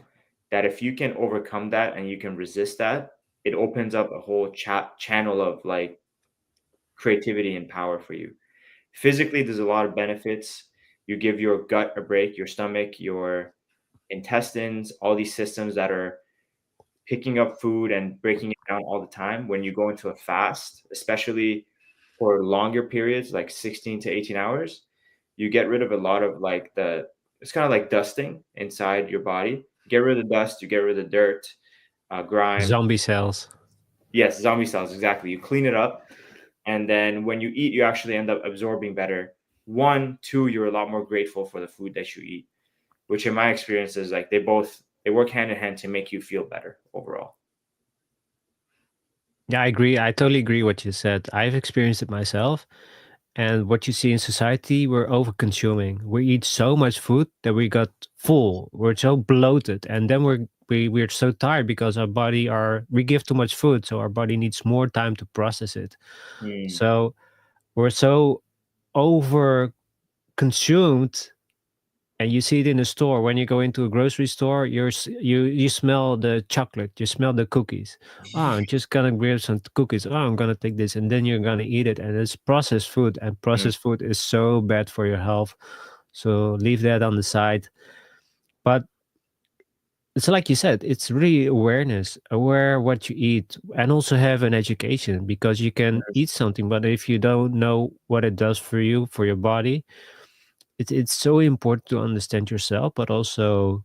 [SPEAKER 2] that if you can overcome that and you can resist that, it opens up a whole channel of like creativity and power for you. Physically, there's a lot of benefits. You give your gut a break, your stomach, your intestines, all these systems that are picking up food and breaking it down all the time. When you go into a fast, especially for longer periods, like 16 to 18 hours, you get rid of a lot of like it's kind of like dusting inside your body. Get rid of the dust, you get rid of the dirt, grime.
[SPEAKER 1] Zombie cells.
[SPEAKER 2] Yes, zombie cells, exactly. You clean it up. And then when you eat, you actually end up absorbing better. One, two, you're a lot more grateful for the food that you eat, which in my experience is like they work hand in hand to make you feel better overall.
[SPEAKER 1] Yeah, I agree. I totally agree what you said. I've experienced it myself. And what you see in society, we're over consuming. We eat so much food that we got full. We're so bloated. And then we're so tired because our body are we give too much food, so our body needs more time to process it.
[SPEAKER 2] Mm,
[SPEAKER 1] So we're so over consumed, and you see it in the store. When you go into a grocery store, you smell the chocolate, you smell the cookies. Oh, I'm just gonna grab some cookies. Oh, I'm gonna take this, and then you're gonna eat it, and it's processed food, and
[SPEAKER 2] mm,
[SPEAKER 1] processed food is so bad for your health. So leave that on the side. But it's like you said, it's really awareness, aware what you eat, and also have an education, because you can eat something, but if you don't know what it does for you, for your body, it's so important to understand yourself, but also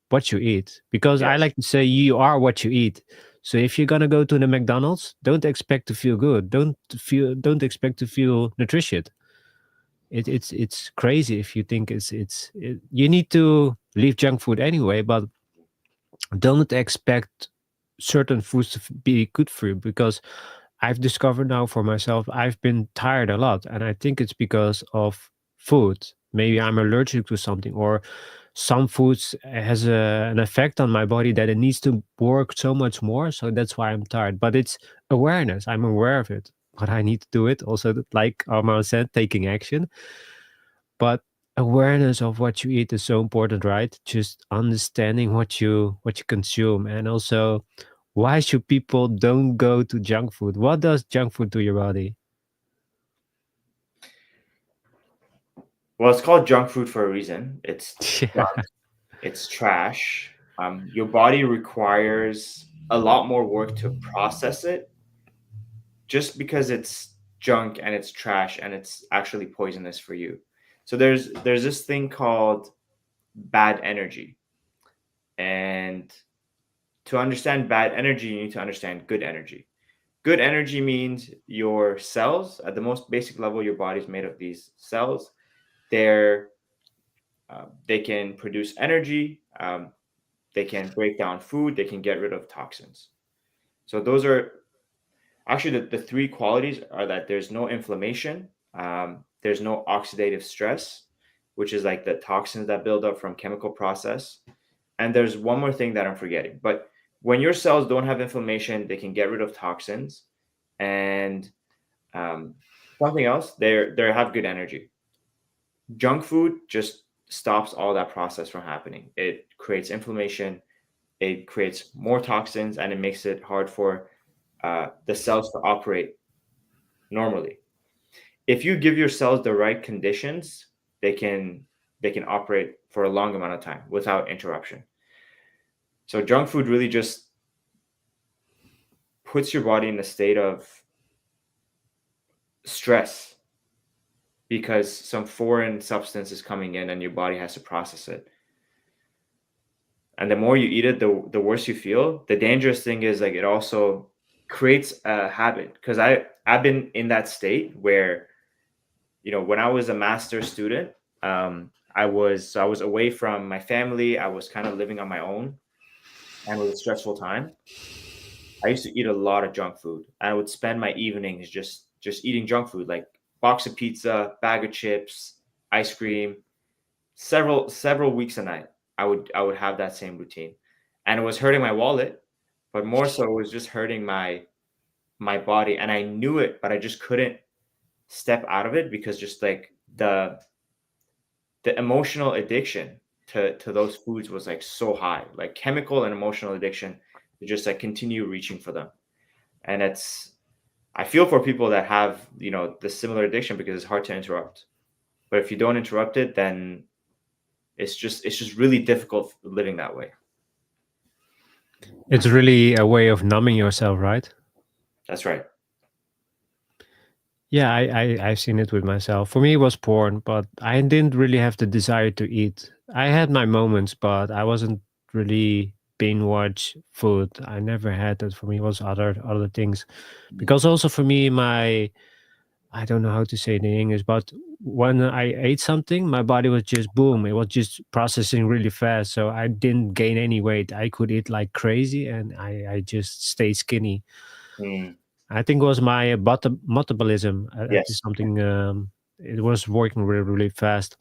[SPEAKER 1] what you eat. Because I
[SPEAKER 2] yes.
[SPEAKER 1] like to say you are what you eat. So if you're gonna go to the McDonald's, don't expect to feel good. Don't expect to feel nutritious. It's crazy if you think you need to leave junk food anyway, but don't expect certain foods to be good for you, because I've discovered now for myself I've been tired a lot, and I think it's because of food. Maybe I'm allergic to something, or some foods has an effect on my body that it needs to work so much more. So that's why I'm tired. But it's awareness. I'm aware of it, but I need to do it. Also, like Arman said, taking action. But awareness of what you eat is so important, right? Just understanding what you consume, and also why should people don't go to junk food? What does junk food to your body?
[SPEAKER 2] Well, it's called junk food for a reason. It's
[SPEAKER 1] Yeah.
[SPEAKER 2] junk, it's trash. Your body requires a lot more work to process it just because it's junk and it's trash and it's actually poisonous for you. So there's this thing called bad energy. And to understand bad energy, you need to understand good energy. Good energy means your cells, at the most basic level, your body's made of these cells. They're they can produce energy. They can break down food. They can get rid of toxins. So those are actually the three qualities are that there's no inflammation, there's no oxidative stress, which is like the toxins that build up from chemical process. And there's one more thing that I'm forgetting. But when your cells don't have inflammation, they can get rid of toxins, and um, something else, they have good energy. Junk food just stops all that process from happening. It creates inflammation, it creates more toxins, and it makes it hard for the cells to operate normally. If you give your cells the right conditions, they can they can operate for a long amount of time without interruption. So junk food really just puts your body in a state of stress because some foreign substance is coming in and your body has to process it. And the more you eat it, the worse you feel. The dangerous thing is like it also creates a habit, because I've been in that state where, when I was a master student, I was away from my family. I was kind of living on my own, and it was a stressful time. I used to eat a lot of junk food. I would spend my evenings just eating junk food, like box of pizza, bag of chips, ice cream, several weeks a night. I would have that same routine, and it was hurting my wallet, but more so it was just hurting my body, and I knew it, but I just couldn't step out of it because just like the emotional addiction to those foods was like so high, like chemical and emotional addiction to just like continue reaching for them. And I feel for people that have, the similar addiction because it's hard to interrupt. But if you don't interrupt it, then it's just really difficult living that way.
[SPEAKER 1] It's really a way of numbing yourself, right?
[SPEAKER 2] That's right.
[SPEAKER 1] Yeah, I've seen it with myself. For me, it was porn, but I didn't really have the desire to eat. I had my moments, but I wasn't really binge watch food. I never had that. For me, it was other things.
[SPEAKER 2] Mm.
[SPEAKER 1] Because also for me, I don't know how to say it in English, but when I ate something, my body was just boom. It was just processing really fast, so I didn't gain any weight. I could eat like crazy, and I just stayed skinny.
[SPEAKER 2] Mm.
[SPEAKER 1] I think it was my metabolism. That is
[SPEAKER 2] Yes.
[SPEAKER 1] something. It was working really fast.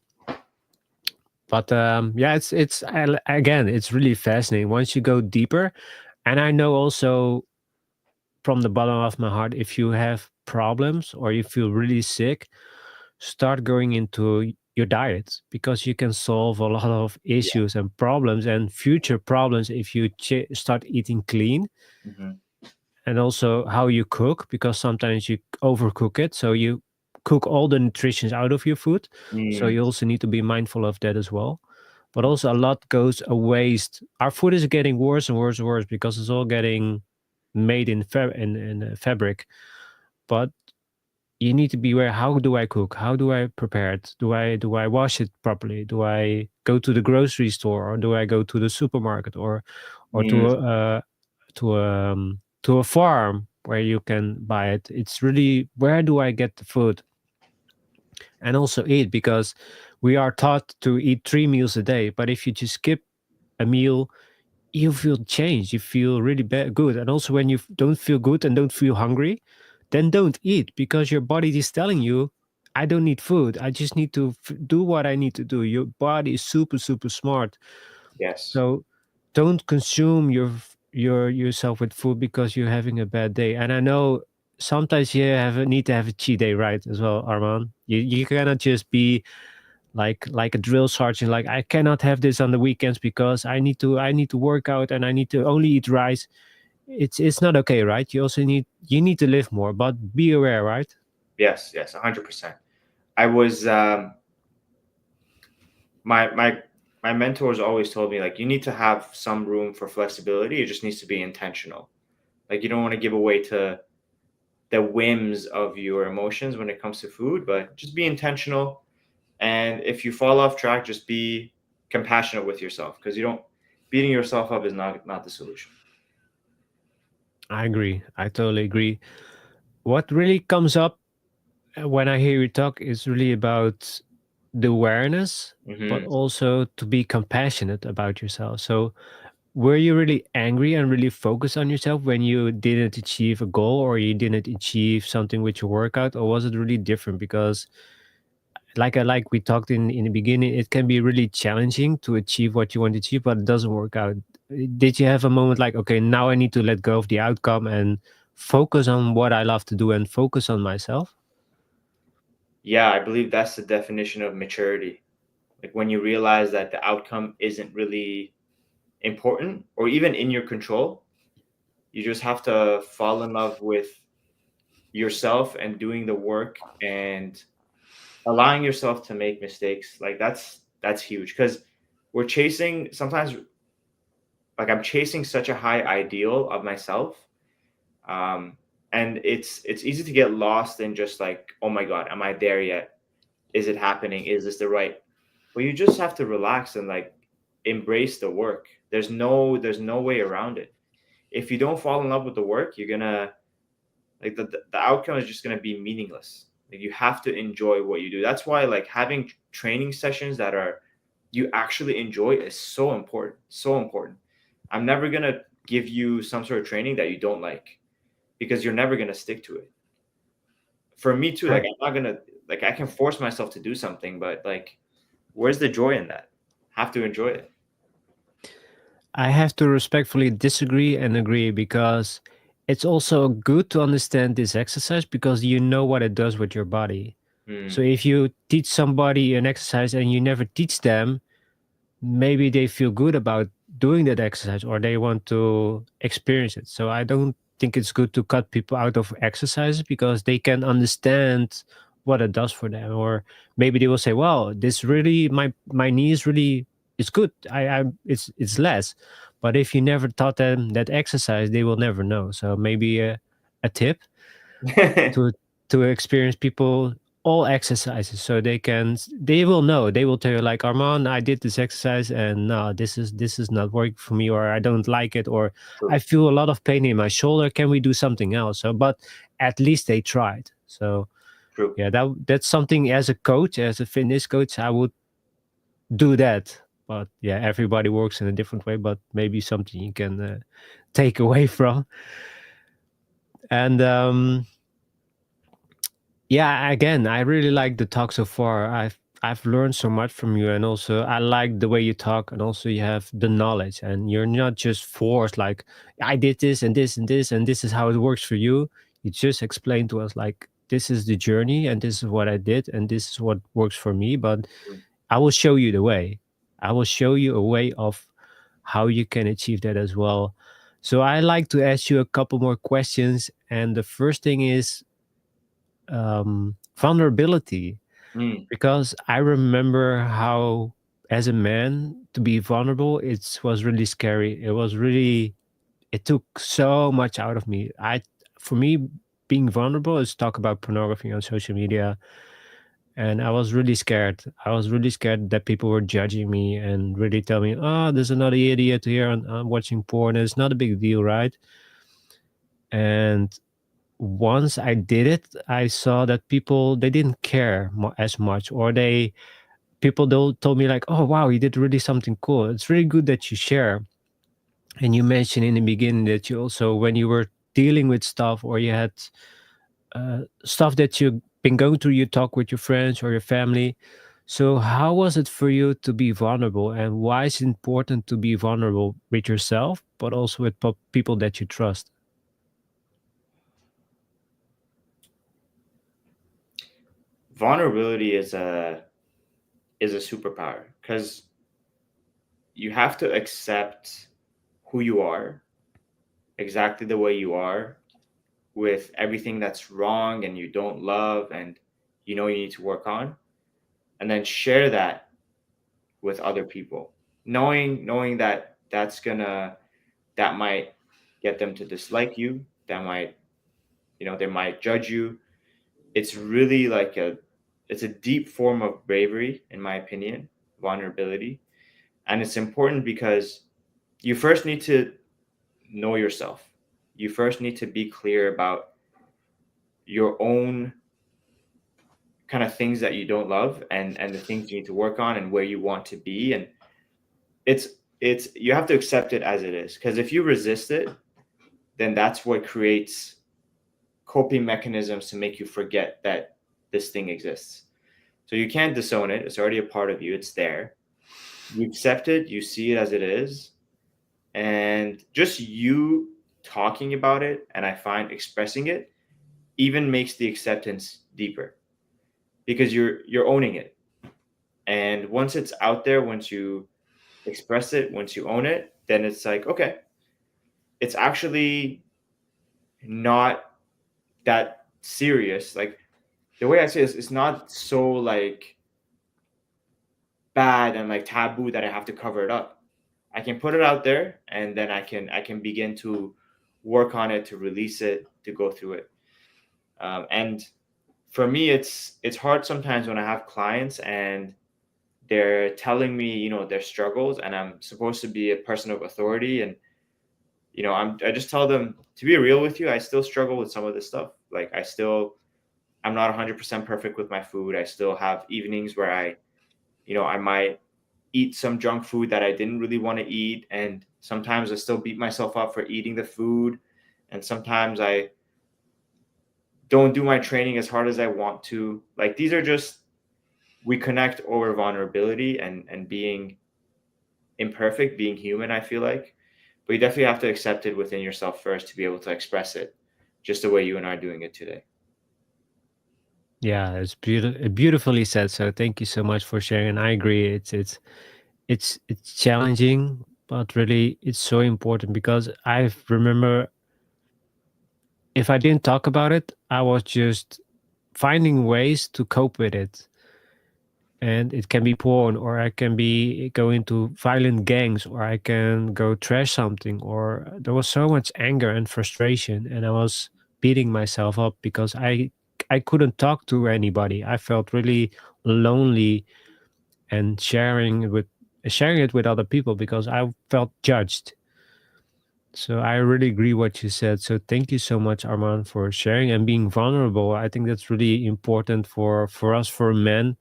[SPEAKER 1] But yeah, again, it's really fascinating once you go deeper. And I know also from the bottom of my heart, if you have problems or you feel really sick, start going into your diet, because you can solve a lot of
[SPEAKER 2] Yeah.
[SPEAKER 1] issues and problems and future problems if you start eating clean.
[SPEAKER 2] Hmm.
[SPEAKER 1] And also how you cook, because sometimes you overcook it, so you cook all the nutritions out of your food. So
[SPEAKER 2] Mm.
[SPEAKER 1] you also need to be mindful of that as well. But also a lot goes a waste. Our food is getting worse and worse and worse because it's all getting made in fabric. But you need to be aware, how do I cook, how do I prepare it, do I wash it properly, do I go to the grocery store, or do I go to the supermarket, or
[SPEAKER 2] Mm.
[SPEAKER 1] to a farm where you can buy it. It's really, where do I get the food and also eat, because we are taught to eat 3 meals a day, but if you just skip a meal, you feel changed. You feel really good. And also, when you don't feel good and don't feel hungry, then don't eat, because your body is telling you, I don't need food. I just need to do what I need to do. Your body is super, super smart.
[SPEAKER 2] Yes.
[SPEAKER 1] So don't consume yourself with food because you're having a bad day. And I know sometimes you need to have a cheat day, right? As well, Arman. You cannot just be like a drill sergeant. Like, I cannot have this on the weekends because I need to work out and I need to only eat rice. It's not okay, right? You need to live more, but be aware, right?
[SPEAKER 2] Yes. Yes. 100%. I was my my mentors always told me, like, you need to have some room for flexibility. It just needs to be intentional. Like, you don't want to give away to the whims of your emotions when it comes to food, but just be intentional. And if you fall off track, just be compassionate with yourself, because you don't beating yourself up is not the solution.
[SPEAKER 1] I agree. I totally agree. What really comes up when I hear you talk is really about the awareness, but
[SPEAKER 2] Hmm.
[SPEAKER 1] also to be compassionate about yourself. So, were you really angry and really focused on yourself when you didn't achieve a goal or you didn't achieve something with your workout, or was it really different? Because, like we talked in the beginning, it can be really challenging to achieve what you want to achieve, but it doesn't work out. Did you have a moment like, okay, now I need to let go of the outcome and focus on what I love to do and focus on myself?
[SPEAKER 2] Yeah, I believe that's the definition of maturity. Like, when you realize that the outcome isn't really important or even in your control, you just have to fall in love with yourself and doing the work and allowing yourself to make mistakes. Like, that's huge, because we're chasing sometimes, like, I'm chasing such a high ideal of myself. And it's easy to get lost in just like, oh my god, am I there yet? Is it happening? Is this the right? But you just have to relax and, like, embrace the work. There's no way around it. If you don't fall in love with the work, you're gonna, like, the outcome is just gonna be meaningless. Like, you have to enjoy what you do. That's why, like, having training sessions that are you actually enjoy is so important. So important. I'm never gonna give you some sort of training that you don't like, because you're never gonna stick to it. For me too, like,
[SPEAKER 1] I
[SPEAKER 2] I'm not gonna, like, I can force myself to do something, but, like, where's the joy in that? Have to enjoy it.
[SPEAKER 1] I have to respectfully disagree and agree, because it's also good to understand this exercise because you know what it does with your body. So
[SPEAKER 2] Mm,
[SPEAKER 1] if you teach somebody an exercise and you never teach them, maybe they feel good about doing that exercise or they want to experience it. So I don't think it's good to cut people out of exercises because they can understand what it does for them. Or maybe they will say, "Well, this really my knee is really it's good. It's less." But if you never taught them that exercise, they will never know. So maybe a tip
[SPEAKER 2] mm.
[SPEAKER 1] to experience people all exercises so they will know, they will tell you like, Armand, I did this exercise and no, this is not working for me, or I don't like it, or I
[SPEAKER 2] True,
[SPEAKER 1] feel a lot of pain in my shoulder, can we do something else? So but at least they tried. So
[SPEAKER 2] true.
[SPEAKER 1] yeah, that's something, as a coach, as a fitness coach, I would do that. But yeah, everybody works in a different way, but maybe something you can take away from. And yeah, again, I really like the talk so far. I've learned so much from you, and also I like the way you talk, and also you have the knowledge, and you're not just forced like, I did this and this and this and this is how it works for you. You just explain to us like, this is the journey and this is what I did and this is what works for me, but
[SPEAKER 2] Mm.
[SPEAKER 1] I will show you the way. I will show you a way of how you can achieve that as well. So I like to ask you a couple more questions, and the first thing is vulnerability,
[SPEAKER 2] Mm.
[SPEAKER 1] because I remember how, as a man, to be vulnerable, it was really scary. It took so much out of me. For me, being vulnerable is talk about pornography on social media, and I was really scared. I was really scared that people were judging me and really tell me, "Oh, there's another idiot here and I'm watching porn. It's not a big deal, right?" And once I did it, I saw that people, they didn't care as much, or told me like, "Oh wow, you did really something cool. It's really good that you share." And you mentioned in the beginning that you also, when you were dealing with stuff, or you had stuff that you've been going through, you talk with your friends or your family. So, how was it for you to be vulnerable, and why is it important to be vulnerable with yourself, but also with people that you trust?
[SPEAKER 2] Vulnerability is a superpower because you have to accept who you are, exactly the way you are, with everything that's wrong and you don't love and you need to work on, and then share that with other people, knowing that that might get them to dislike you, that might they might judge you. It's really like it's a deep form of bravery, in my opinion, vulnerability. And it's important because you first need to know yourself. You first need to be clear about your own kind of things that you don't love, and the things you need to work on and where you want to be. And it's you have to accept it as it is, because if you resist it, then that's what creates coping mechanisms to make you forget that this thing exists. So you can't disown it. It's already a part of you. It's there. You accept it, you see it as it is, and just you talking about it, and I find expressing it even makes the acceptance deeper, because you're owning it. And once it's out there, once you express it, once you own it, then it's like, okay, it's actually not that serious. Like, the way I say this, it's not so like bad and like taboo that I have to cover it up. I can put it out there, and then I can begin to work on it, to release it, to go through it. And for me, it's hard sometimes when I have clients and they're telling me, their struggles, and I'm supposed to be a person of authority, and I just tell them, to be real with you, I still struggle with some of this stuff. Like, I'm not 100% perfect with my food. I still have evenings where I might eat some junk food that I didn't really want to eat, and sometimes I still beat myself up for eating the food, and sometimes I don't do my training as hard as I want to. Like, these are just, we connect over vulnerability and being imperfect, being human, I feel like. But you definitely have to accept it within yourself first to be able to express it, just the way you and I are doing it today.
[SPEAKER 1] Yeah, it's beautifully said. So, thank you so much for sharing. And I agree. It's challenging, but really it's so important, because I remember, if I didn't talk about it, I was just finding ways to cope with it. And it can be porn, or I can be go into violent gangs, or I can go trash something, or there was so much anger and frustration, and I was beating myself up because I couldn't talk to anybody. I felt really lonely, and sharing it with other people, because I felt judged. So I really agree what you said. So thank you so much, Arman, for sharing and being vulnerable. I think that's really important for us, for men,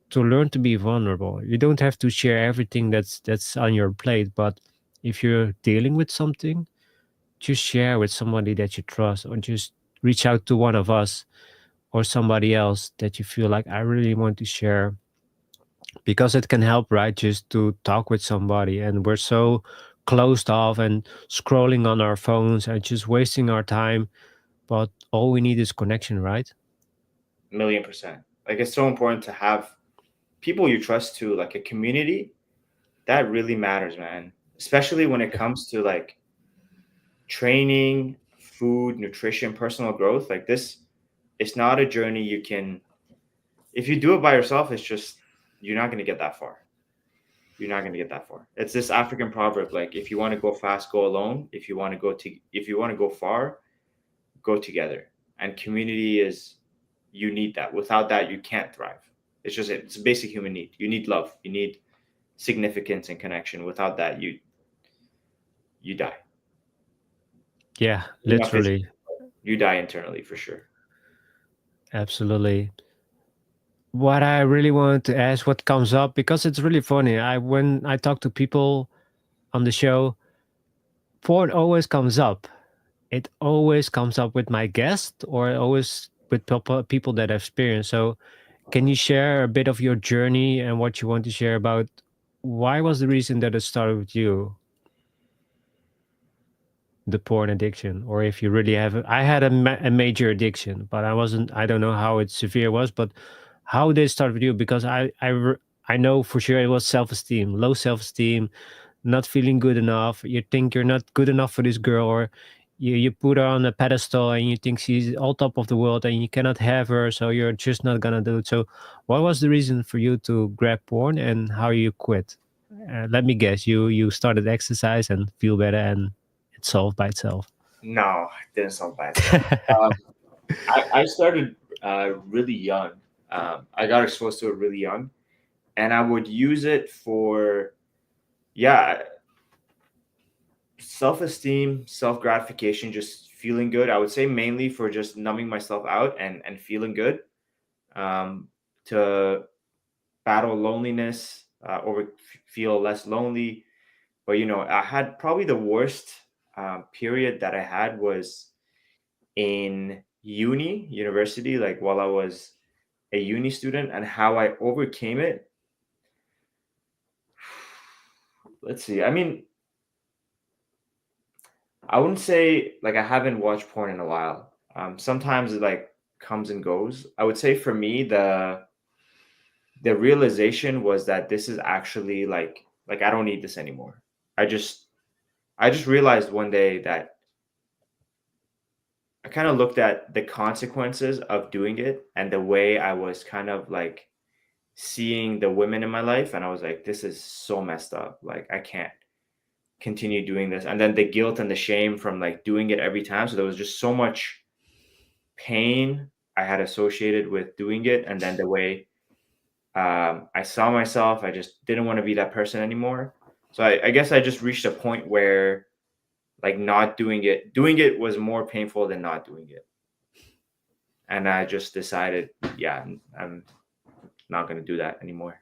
[SPEAKER 1] to learn to be vulnerable. You don't have to share everything that's on your plate, but if you're dealing with something, just share with somebody that you trust, or just reach out to one of us or somebody else that you feel like, I really want to share, because it can help, right? Just to talk with somebody, and we're so closed off and scrolling on our phones and just wasting our time, but all we need is connection, right?
[SPEAKER 2] Million percent. Like, it's so important to have people you trust too, like a community. That really matters, man. Especially when it comes to like training, food, nutrition, personal growth. Like this, it's not a journey you can, if you do it by yourself, it's just, you're not going to get that far. You're not going to get that far. It's this African proverb, like, if you want to go fast, go alone. If you want to go far, go together. And community is, you need that. Without that, you can't thrive. It's a basic human need. You need love. You need significance and connection. Without that, you die.
[SPEAKER 1] Yeah,
[SPEAKER 2] Maybe not physically,
[SPEAKER 1] literally.
[SPEAKER 2] you die internally for sure.
[SPEAKER 1] Absolutely. What I really wanted to ask, what comes up, because it's really funny. When I talk to people on the show, porn always comes up. It always comes up with my guest or always with people that I've experienced. So can you share a bit of your journey and what you want to share about why was the reason that it started with you, the porn addiction, or if you really have I had a major addiction, but I don't know how it severe was, but how did it start with you? Because I know for sure it was self-esteem, low self-esteem, not feeling good enough. You think you're not good enough for this girl, or you put her on a pedestal and you think she's all top of the world and you cannot have her, so you're just not gonna do it. So what was the reason for you to grab porn and how you quit? Let me guess, you started exercise and feel better and it solved by itself.
[SPEAKER 2] No, it didn't solve by itself. Um, I started really young. I got exposed to it really young, and I would use it for, yeah, self-esteem, self-gratification, just feeling good. I would say mainly for just numbing myself out and feeling good, um, to battle loneliness, or feel less lonely. But I had probably the worst period that I had was in university, like while I was a uni student, and how I overcame it. Let's see. I mean, I wouldn't say like I haven't watched porn in a while. Sometimes it like comes and goes. I would say for me, the realization was that this is actually like I don't need this anymore. I just realized one day that I kind of looked at the consequences of doing it and the way I was kind of like seeing the women in my life, and I was like, this is so messed up. Like I can't continue doing this. And then the guilt and the shame from like doing it every time. So there was just so much pain I had associated with doing it. And then the way I saw myself, I just didn't want to be that person anymore. So I guess I just reached a point where like not doing it was more painful than not doing it. And I just decided, yeah, I'm not going to do that anymore.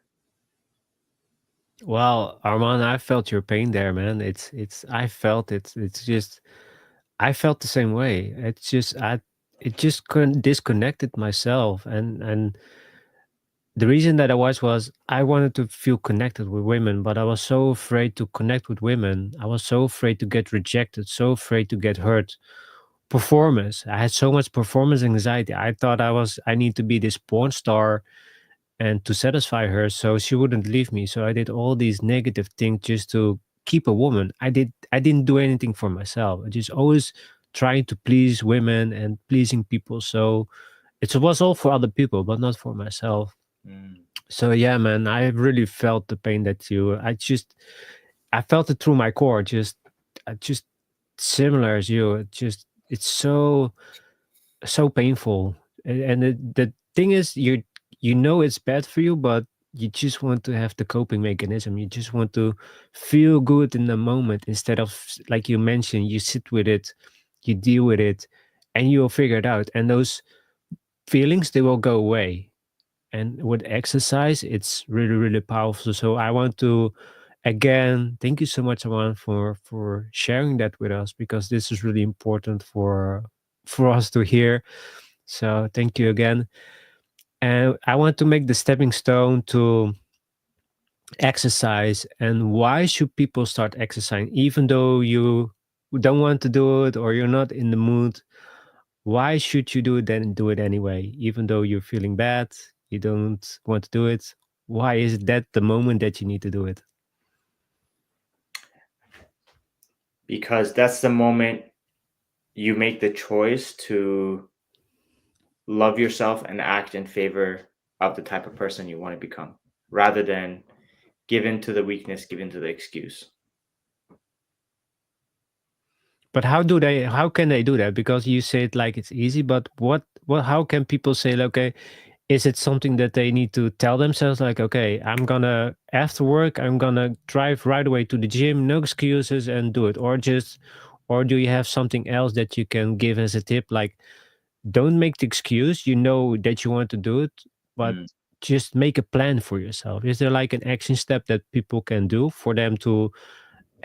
[SPEAKER 1] Well, Arman, I felt your pain there, man. It's I felt it. It's just I felt the same way. It's just I it just couldn't disconnected myself, and the reason that I was I wanted to feel connected with women, but I was so afraid to connect with women. I was so afraid to get rejected, so afraid to get hurt. Performance. I had so much performance anxiety. I thought I need to be this porn star and to satisfy her so she wouldn't leave me. So I did all these negative things just to keep a woman. I didn't do anything for myself. I just always trying to please women and pleasing people. So it was all for other people, but not for myself.
[SPEAKER 2] Mm.
[SPEAKER 1] So yeah, man, I really felt the pain that I felt it through my core. Just similar as you. It's so painful. And the thing is, you know it's bad for you, but you just want to have the coping mechanism. You just want to feel good in the moment instead of like you mentioned, you sit with it, you deal with it, and you'll figure it out. And those feelings they will go away. And with exercise, it's really, really powerful. So I want to again thank you so much, Aman, for sharing that with us because this is really important for us to hear. So thank you again. And I want to make the stepping stone to exercise. And why should people start exercising, even though you don't want to do it or you're not in the mood? Why should you do it then do it anyway, even though you're feeling bad, you don't want to do it? Why is that the moment that you need to do it?
[SPEAKER 2] Because that's the moment you make the choice to love yourself and act in favor of the type of person you want to become rather than give in to the weakness, give in to the excuse.
[SPEAKER 1] But how can they do that? Because you say it like it's easy, but how can people say, like, okay, is it something that they need to tell themselves, like, okay, I'm gonna after work, I'm gonna drive right away to the gym, no excuses, and do it, or do you have something else that you can give as a tip, like, don't make the excuse, you know that you want to do it, but
[SPEAKER 2] Mm.
[SPEAKER 1] just make a plan for yourself. Is there like an action step that people can do for them to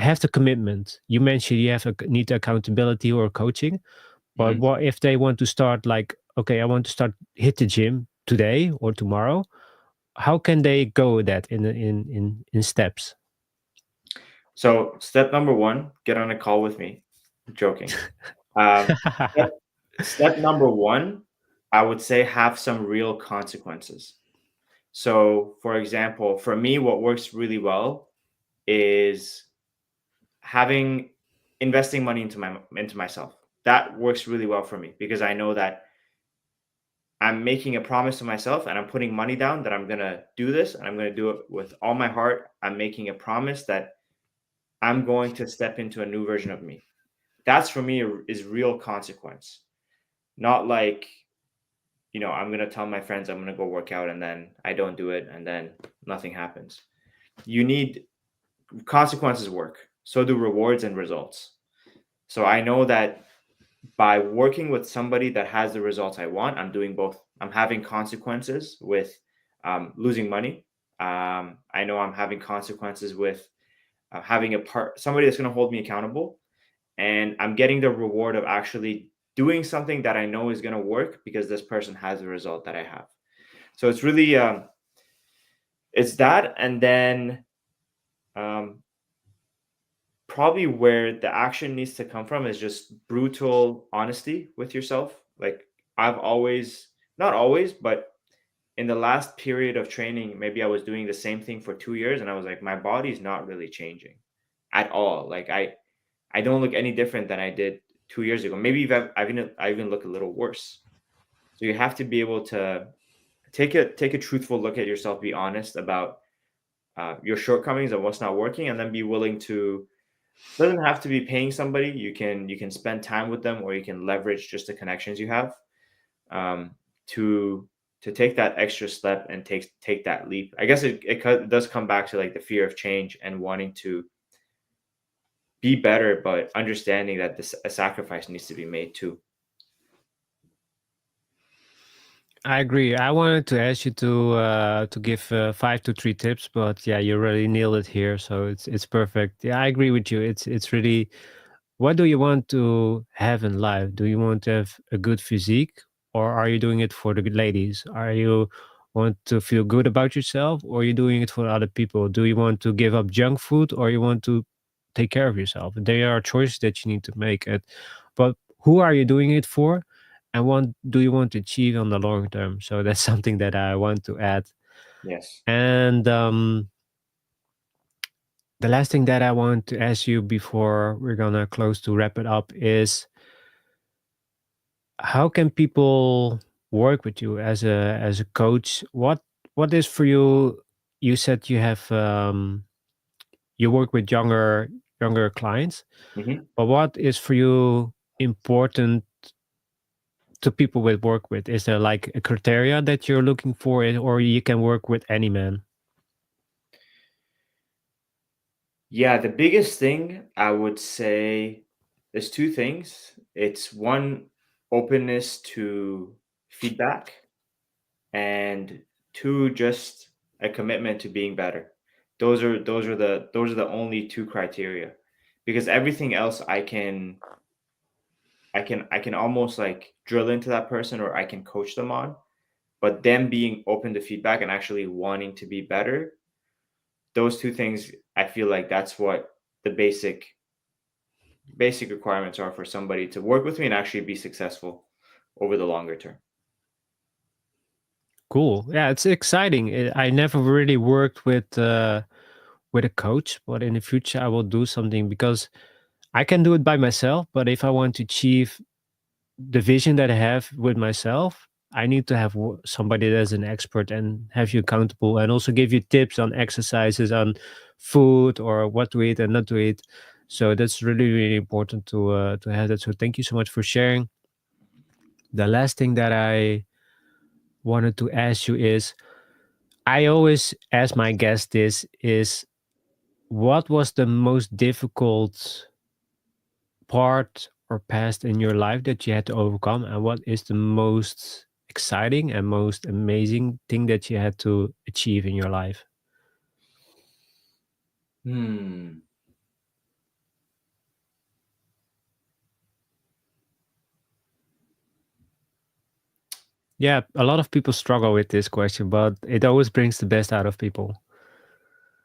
[SPEAKER 1] have the commitment? You mentioned you have need accountability or coaching, but
[SPEAKER 2] Mhm.
[SPEAKER 1] what if they want to start like, okay, I want to start hit the gym today or tomorrow? How can they go with that in steps?
[SPEAKER 2] So step number one, get on a call with me. Joking. Um, step number one, I would say have some real consequences. So, for example, for me, what works really well is having investing money into myself. That works really well for me because I know that I'm making a promise to myself and I'm putting money down that I'm gonna do this and I'm gonna do it with all my heart. I'm making a promise that I'm going to step into a new version of me. That's for me is real consequence. Not like, I'm going to tell my friends I'm going to go work out and then I don't do it and then nothing happens. You need consequences work. So do rewards and results. So I know that by working with somebody that has the results I want, I'm doing both. I'm having consequences with losing money. I know I'm having consequences with having somebody that's going to hold me accountable, and I'm getting the reward of actually doing something that I know is going to work because this person has the result that I have. So it's really it's that, and then um, probably where the action needs to come from is just brutal honesty with yourself. Like I've always, not always, but in the last period of training, maybe I was doing the same thing for 2 years, and I was like, my body's not really changing at all. Like I don't look any different than I did 2 years ago. Maybe I even look a little worse. So you have to be able to take a truthful look at yourself, be honest about your shortcomings and what's not working, and then be willing to. Doesn't have to be paying somebody. You can spend time with them, or you can leverage just the connections you have um, to take that extra step and take that leap. I guess it does come back to like the fear of change and wanting to be better, but understanding that a sacrifice needs to be made too.
[SPEAKER 1] I agree. I wanted to ask you to give 5 to 3 tips, but yeah, you really nailed it here. So it's perfect. Yeah, I agree with you. It's really, what do you want to have in life? Do you want to have a good physique, or are you doing it for the ladies? Are you want to feel good about yourself, or are you doing it for other people? Do you want to give up junk food, or you want to take care of yourself? There are choices that you need to make. But who are you doing it for, and what do you want to achieve on the long term? So that's something that I want to add.
[SPEAKER 2] Yes.
[SPEAKER 1] And the last thing that I want to ask you before we're gonna close to wrap it up is, how can people work with you as a coach? What is for you? You said you have you work with younger clients,
[SPEAKER 2] Hmm.
[SPEAKER 1] but what is for you important to people with work with? Is there like a criteria that you're looking for, or you can work with any man?
[SPEAKER 2] Yeah, the biggest thing I would say is two things. It's one, openness to feedback, and two, just a commitment to being better. Those are the only two criteria, because everything else I can almost like drill into that person, or I can coach them on, but them being open to feedback and actually wanting to be better, those two things, I feel like that's what the basic requirements are for somebody to work with me and actually be successful over the longer term.
[SPEAKER 1] Cool. Yeah, it's exciting. I never really worked with a coach, but in the future I will do something because I can do it by myself. But if I want to achieve the vision that I have with myself, I need to have somebody that's an expert and have you accountable, and also give you tips on exercises, on food, or what to eat and not to eat. So that's really really important to have that. So thank you so much for sharing. The last thing that I wanted to ask you is, I always ask my guests this, is what was the most difficult part or past in your life that you had to overcome, and what is the most exciting and most amazing thing that you had to achieve in your life?
[SPEAKER 2] Hmm.
[SPEAKER 1] Yeah, a lot of people struggle with this question, but it always brings the best out of people.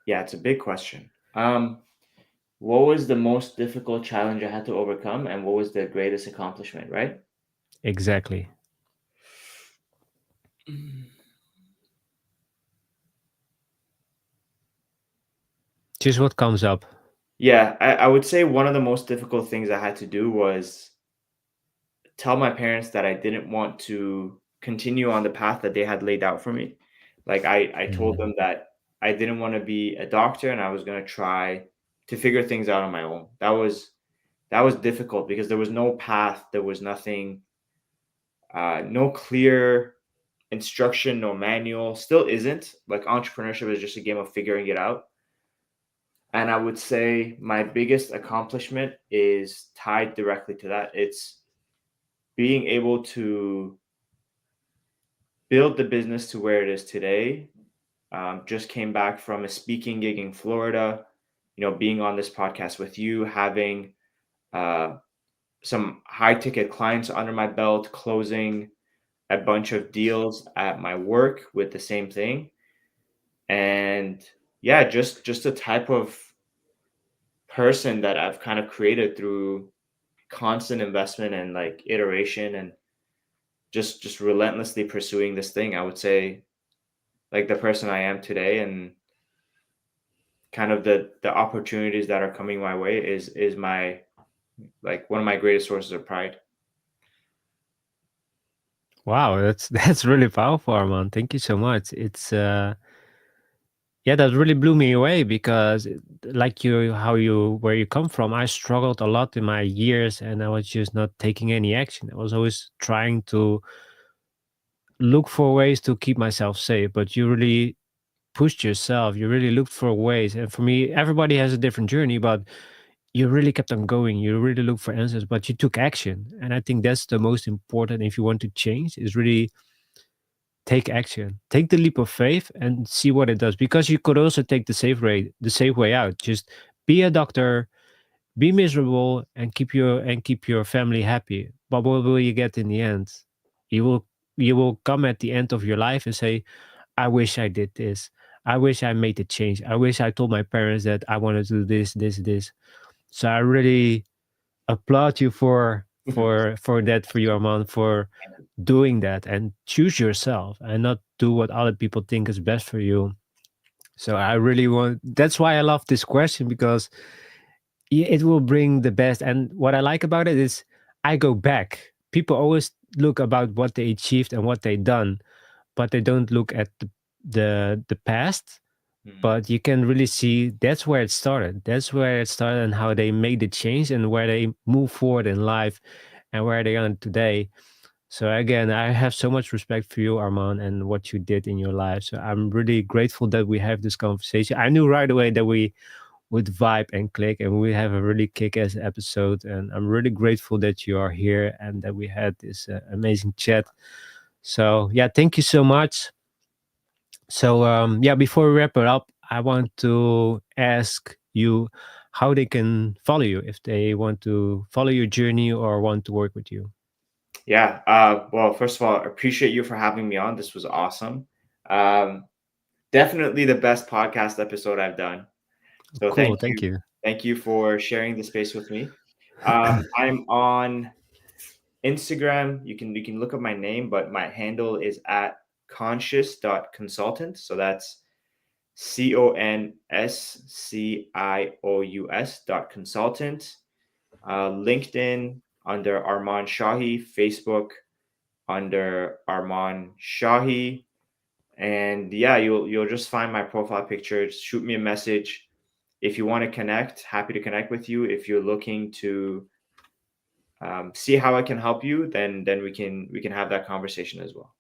[SPEAKER 2] Yeah, it's a big question. What was the most difficult challenge I had to overcome, and what was the greatest accomplishment, right?
[SPEAKER 1] Exactly. Just what comes up.
[SPEAKER 2] Yeah, I would say one of the most difficult things I had to do was tell my parents that I didn't want to continue on the path that they had laid out for me. Like I told
[SPEAKER 1] Mhm.
[SPEAKER 2] them that I didn't want to be a doctor and I was going to try to figure things out on my own. That was difficult because there was no path, there was nothing, no clear instruction, no manual. Still isn't. Like entrepreneurship is just a game of figuring it out. And I would say my biggest accomplishment is tied directly to that. It's being able to build the business to where it is today. Just came back from a speaking gig in Florida, being on this podcast with you, having uh, some high ticket clients under my belt, closing a bunch of deals at my work with the same thing. And yeah, just the type of person that I've kind of created through constant investment and like iteration and just relentlessly pursuing this thing. I would say like the person I am today and kind of the opportunities that are coming my way is my like one of my greatest sources of pride.
[SPEAKER 1] Wow, that's that's really powerful, Arman. Thank you so much. It's yeah, that really blew me away because like you how you where you come from, I struggled a lot in my years and I was just not taking any action. I was always trying to look for ways to keep myself safe, but you really pushed yourself. You really looked for ways. And for me, everybody has a different journey, but you really kept on going. You really looked for answers, but you took action. And I think that's the most important if you want to change is really take action. Take the leap of faith and see what it does. Because you could also take the safe way out. Just be a doctor, be miserable and keep your family happy. But what will you get in the end? You will you will come at the end of your life and say, I wish I did this. I wish I made the change. I wish I told my parents that I wanted to do this, this, this. So I really applaud you for that for you, Armand, for doing that and choose yourself and not do what other people think is best for you. So I really want. That's why I love this question because it will bring the best. And what I like about it is I go back. People always look about what they achieved and what they done, but they don't look at the past.
[SPEAKER 2] Mhm.
[SPEAKER 1] But you can really see that's where it started. That's where it started and how they made the change and where they move forward in life and where they are today. So again, I have so much respect for you, Arman, and what you did in your life. So I'm really grateful that we have this conversation. I knew right away that we would vibe and click and we have a really kick-ass episode. And I'm really grateful that you are here and that we had this amazing chat. So yeah, thank you so much. So yeah, before we wrap it up, I want to ask you how they can follow you if they want to follow your journey or want to work with you.
[SPEAKER 2] Yeah. Well, first of all, I appreciate you for having me on. This was awesome. Um, Definitely the best podcast episode I've done. So
[SPEAKER 1] Cool, thank you.
[SPEAKER 2] thank you for sharing the space with me. I'm on Instagram. You can look up my name, but my handle is at conscious.consultant. So that's conscious.consultant. LinkedIn under Arman Shahi, Facebook under Arman Shahi. And yeah, you'll just find my profile picture. Shoot me a message if you want to connect. Happy to connect with you. If you're looking to see how I can help you, then we can have that conversation as well.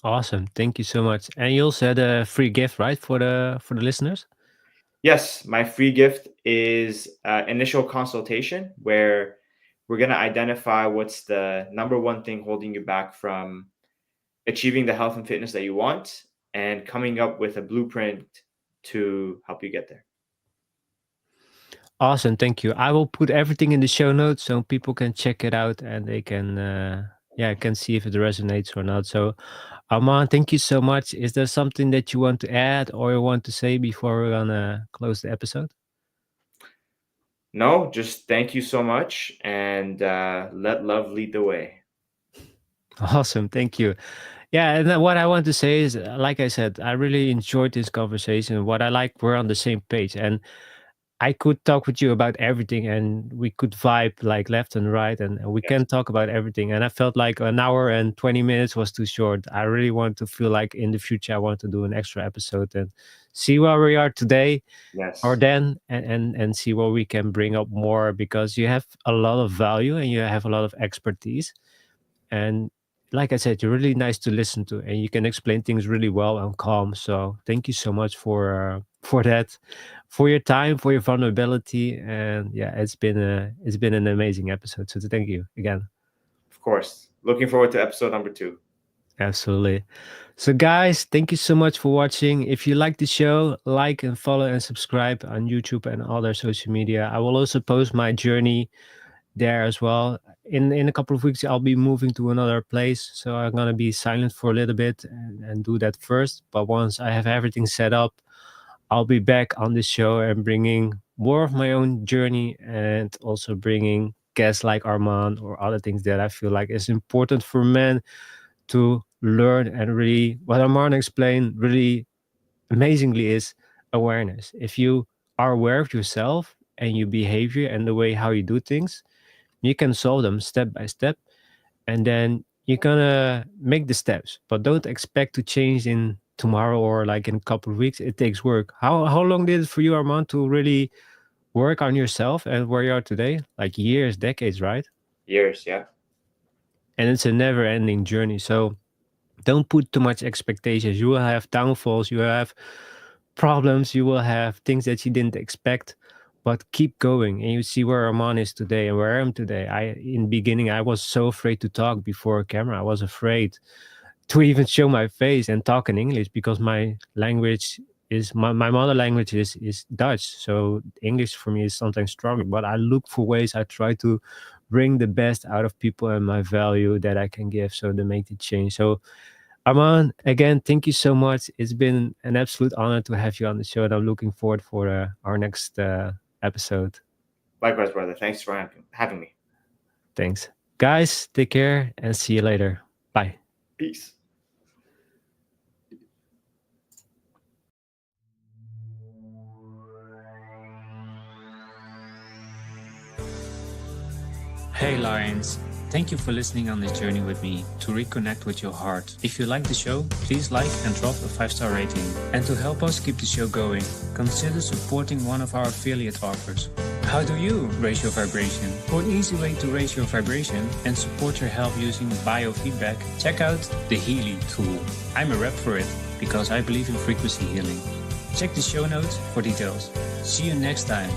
[SPEAKER 1] Awesome. Thank you so much. And you also had a free gift, right, for the listeners?
[SPEAKER 2] Yes, my free gift is initial consultation where we're going to identify what's the number one thing holding you back from achieving the health and fitness that you want and coming up with a blueprint to help you get there.
[SPEAKER 1] Awesome. Thank you. I will put everything in the show notes so people can check it out and they can yeah, I can see if it resonates or not. So, Arman, thank you so much. Is there something that you want to add or you want to say before we're gonna close the episode?
[SPEAKER 2] No, just thank you so much, and let love lead the way.
[SPEAKER 1] Awesome, thank you. Yeah, and then what I want to say is, like I said, I really enjoyed this conversation. What I like, we're on the same page, and I could talk with you about everything, and we could vibe like left and right, and we
[SPEAKER 2] Yes,
[SPEAKER 1] can talk about everything. And I felt like an hour and 20 minutes was too short. I really want to feel like in the future I want to do an extra episode and see where we are today or
[SPEAKER 2] yes,
[SPEAKER 1] then, and see what we can bring up more, because you have a lot of value and you have a lot of expertise, and like I said, you're really nice to listen to, and you can explain things really well and calm. So thank you so much for that, for your time, for your vulnerability, and yeah, it's been an amazing episode. So thank you again.
[SPEAKER 2] of course. Looking forward to episode number 2.
[SPEAKER 1] Absolutely. So guys, thank you so much for watching. If you like the show, like and follow and subscribe on YouTube and other social media. I will also post my journey there as well. In a couple of weeks, I'll be moving to another place, so I'm gonna be silent for a little bit and do that first. But once I have everything set up, I'll be back on the show and bringing more of my own journey, and also bringing guests like Armand or other things that I feel like is important for men to learn. And really, what Armand explained really amazingly is awareness. If you are aware of yourself and your behavior and the way how you do things, you can solve them step by step, and then you're gonna make the steps, but don't expect to change in tomorrow or like in a couple of weeks. It takes work. How long did it for you, Armand, to really work on yourself and where you are today? Like years, decades, right?
[SPEAKER 2] Years, yeah.
[SPEAKER 1] And it's a never ending journey. So don't put too much expectations. You will have downfalls, you will have problems, you will have things that you didn't expect, but keep going. And you see where Arman is today and where I am today. In the beginning, I was so afraid to talk before a camera. I was afraid to even show my face and talk in English, because my language is my mother language is Dutch. So English for me is sometimes struggle, but I look for ways. I try to bring the best out of people and my value that I can give, so to make the change. So Arman, again, thank you so much. It's been an absolute honor to have you on the show, and I'm looking forward for our next episode.
[SPEAKER 2] Likewise, brother. Thanks for having me.
[SPEAKER 1] Thanks. Guys, take care and see you later. Bye.
[SPEAKER 2] Peace.
[SPEAKER 1] Hey Lions, thank you for listening on this journey with me to reconnect with your heart. If you like the show, please like and drop a 5-star rating. And to help us keep the show going, consider supporting one of our affiliate offers. How do you raise your vibration? For an easy way to raise your vibration and support your health using biofeedback, check out the Healy tool. I'm a rep for it because I believe in frequency healing. Check the show notes for details. See you next time.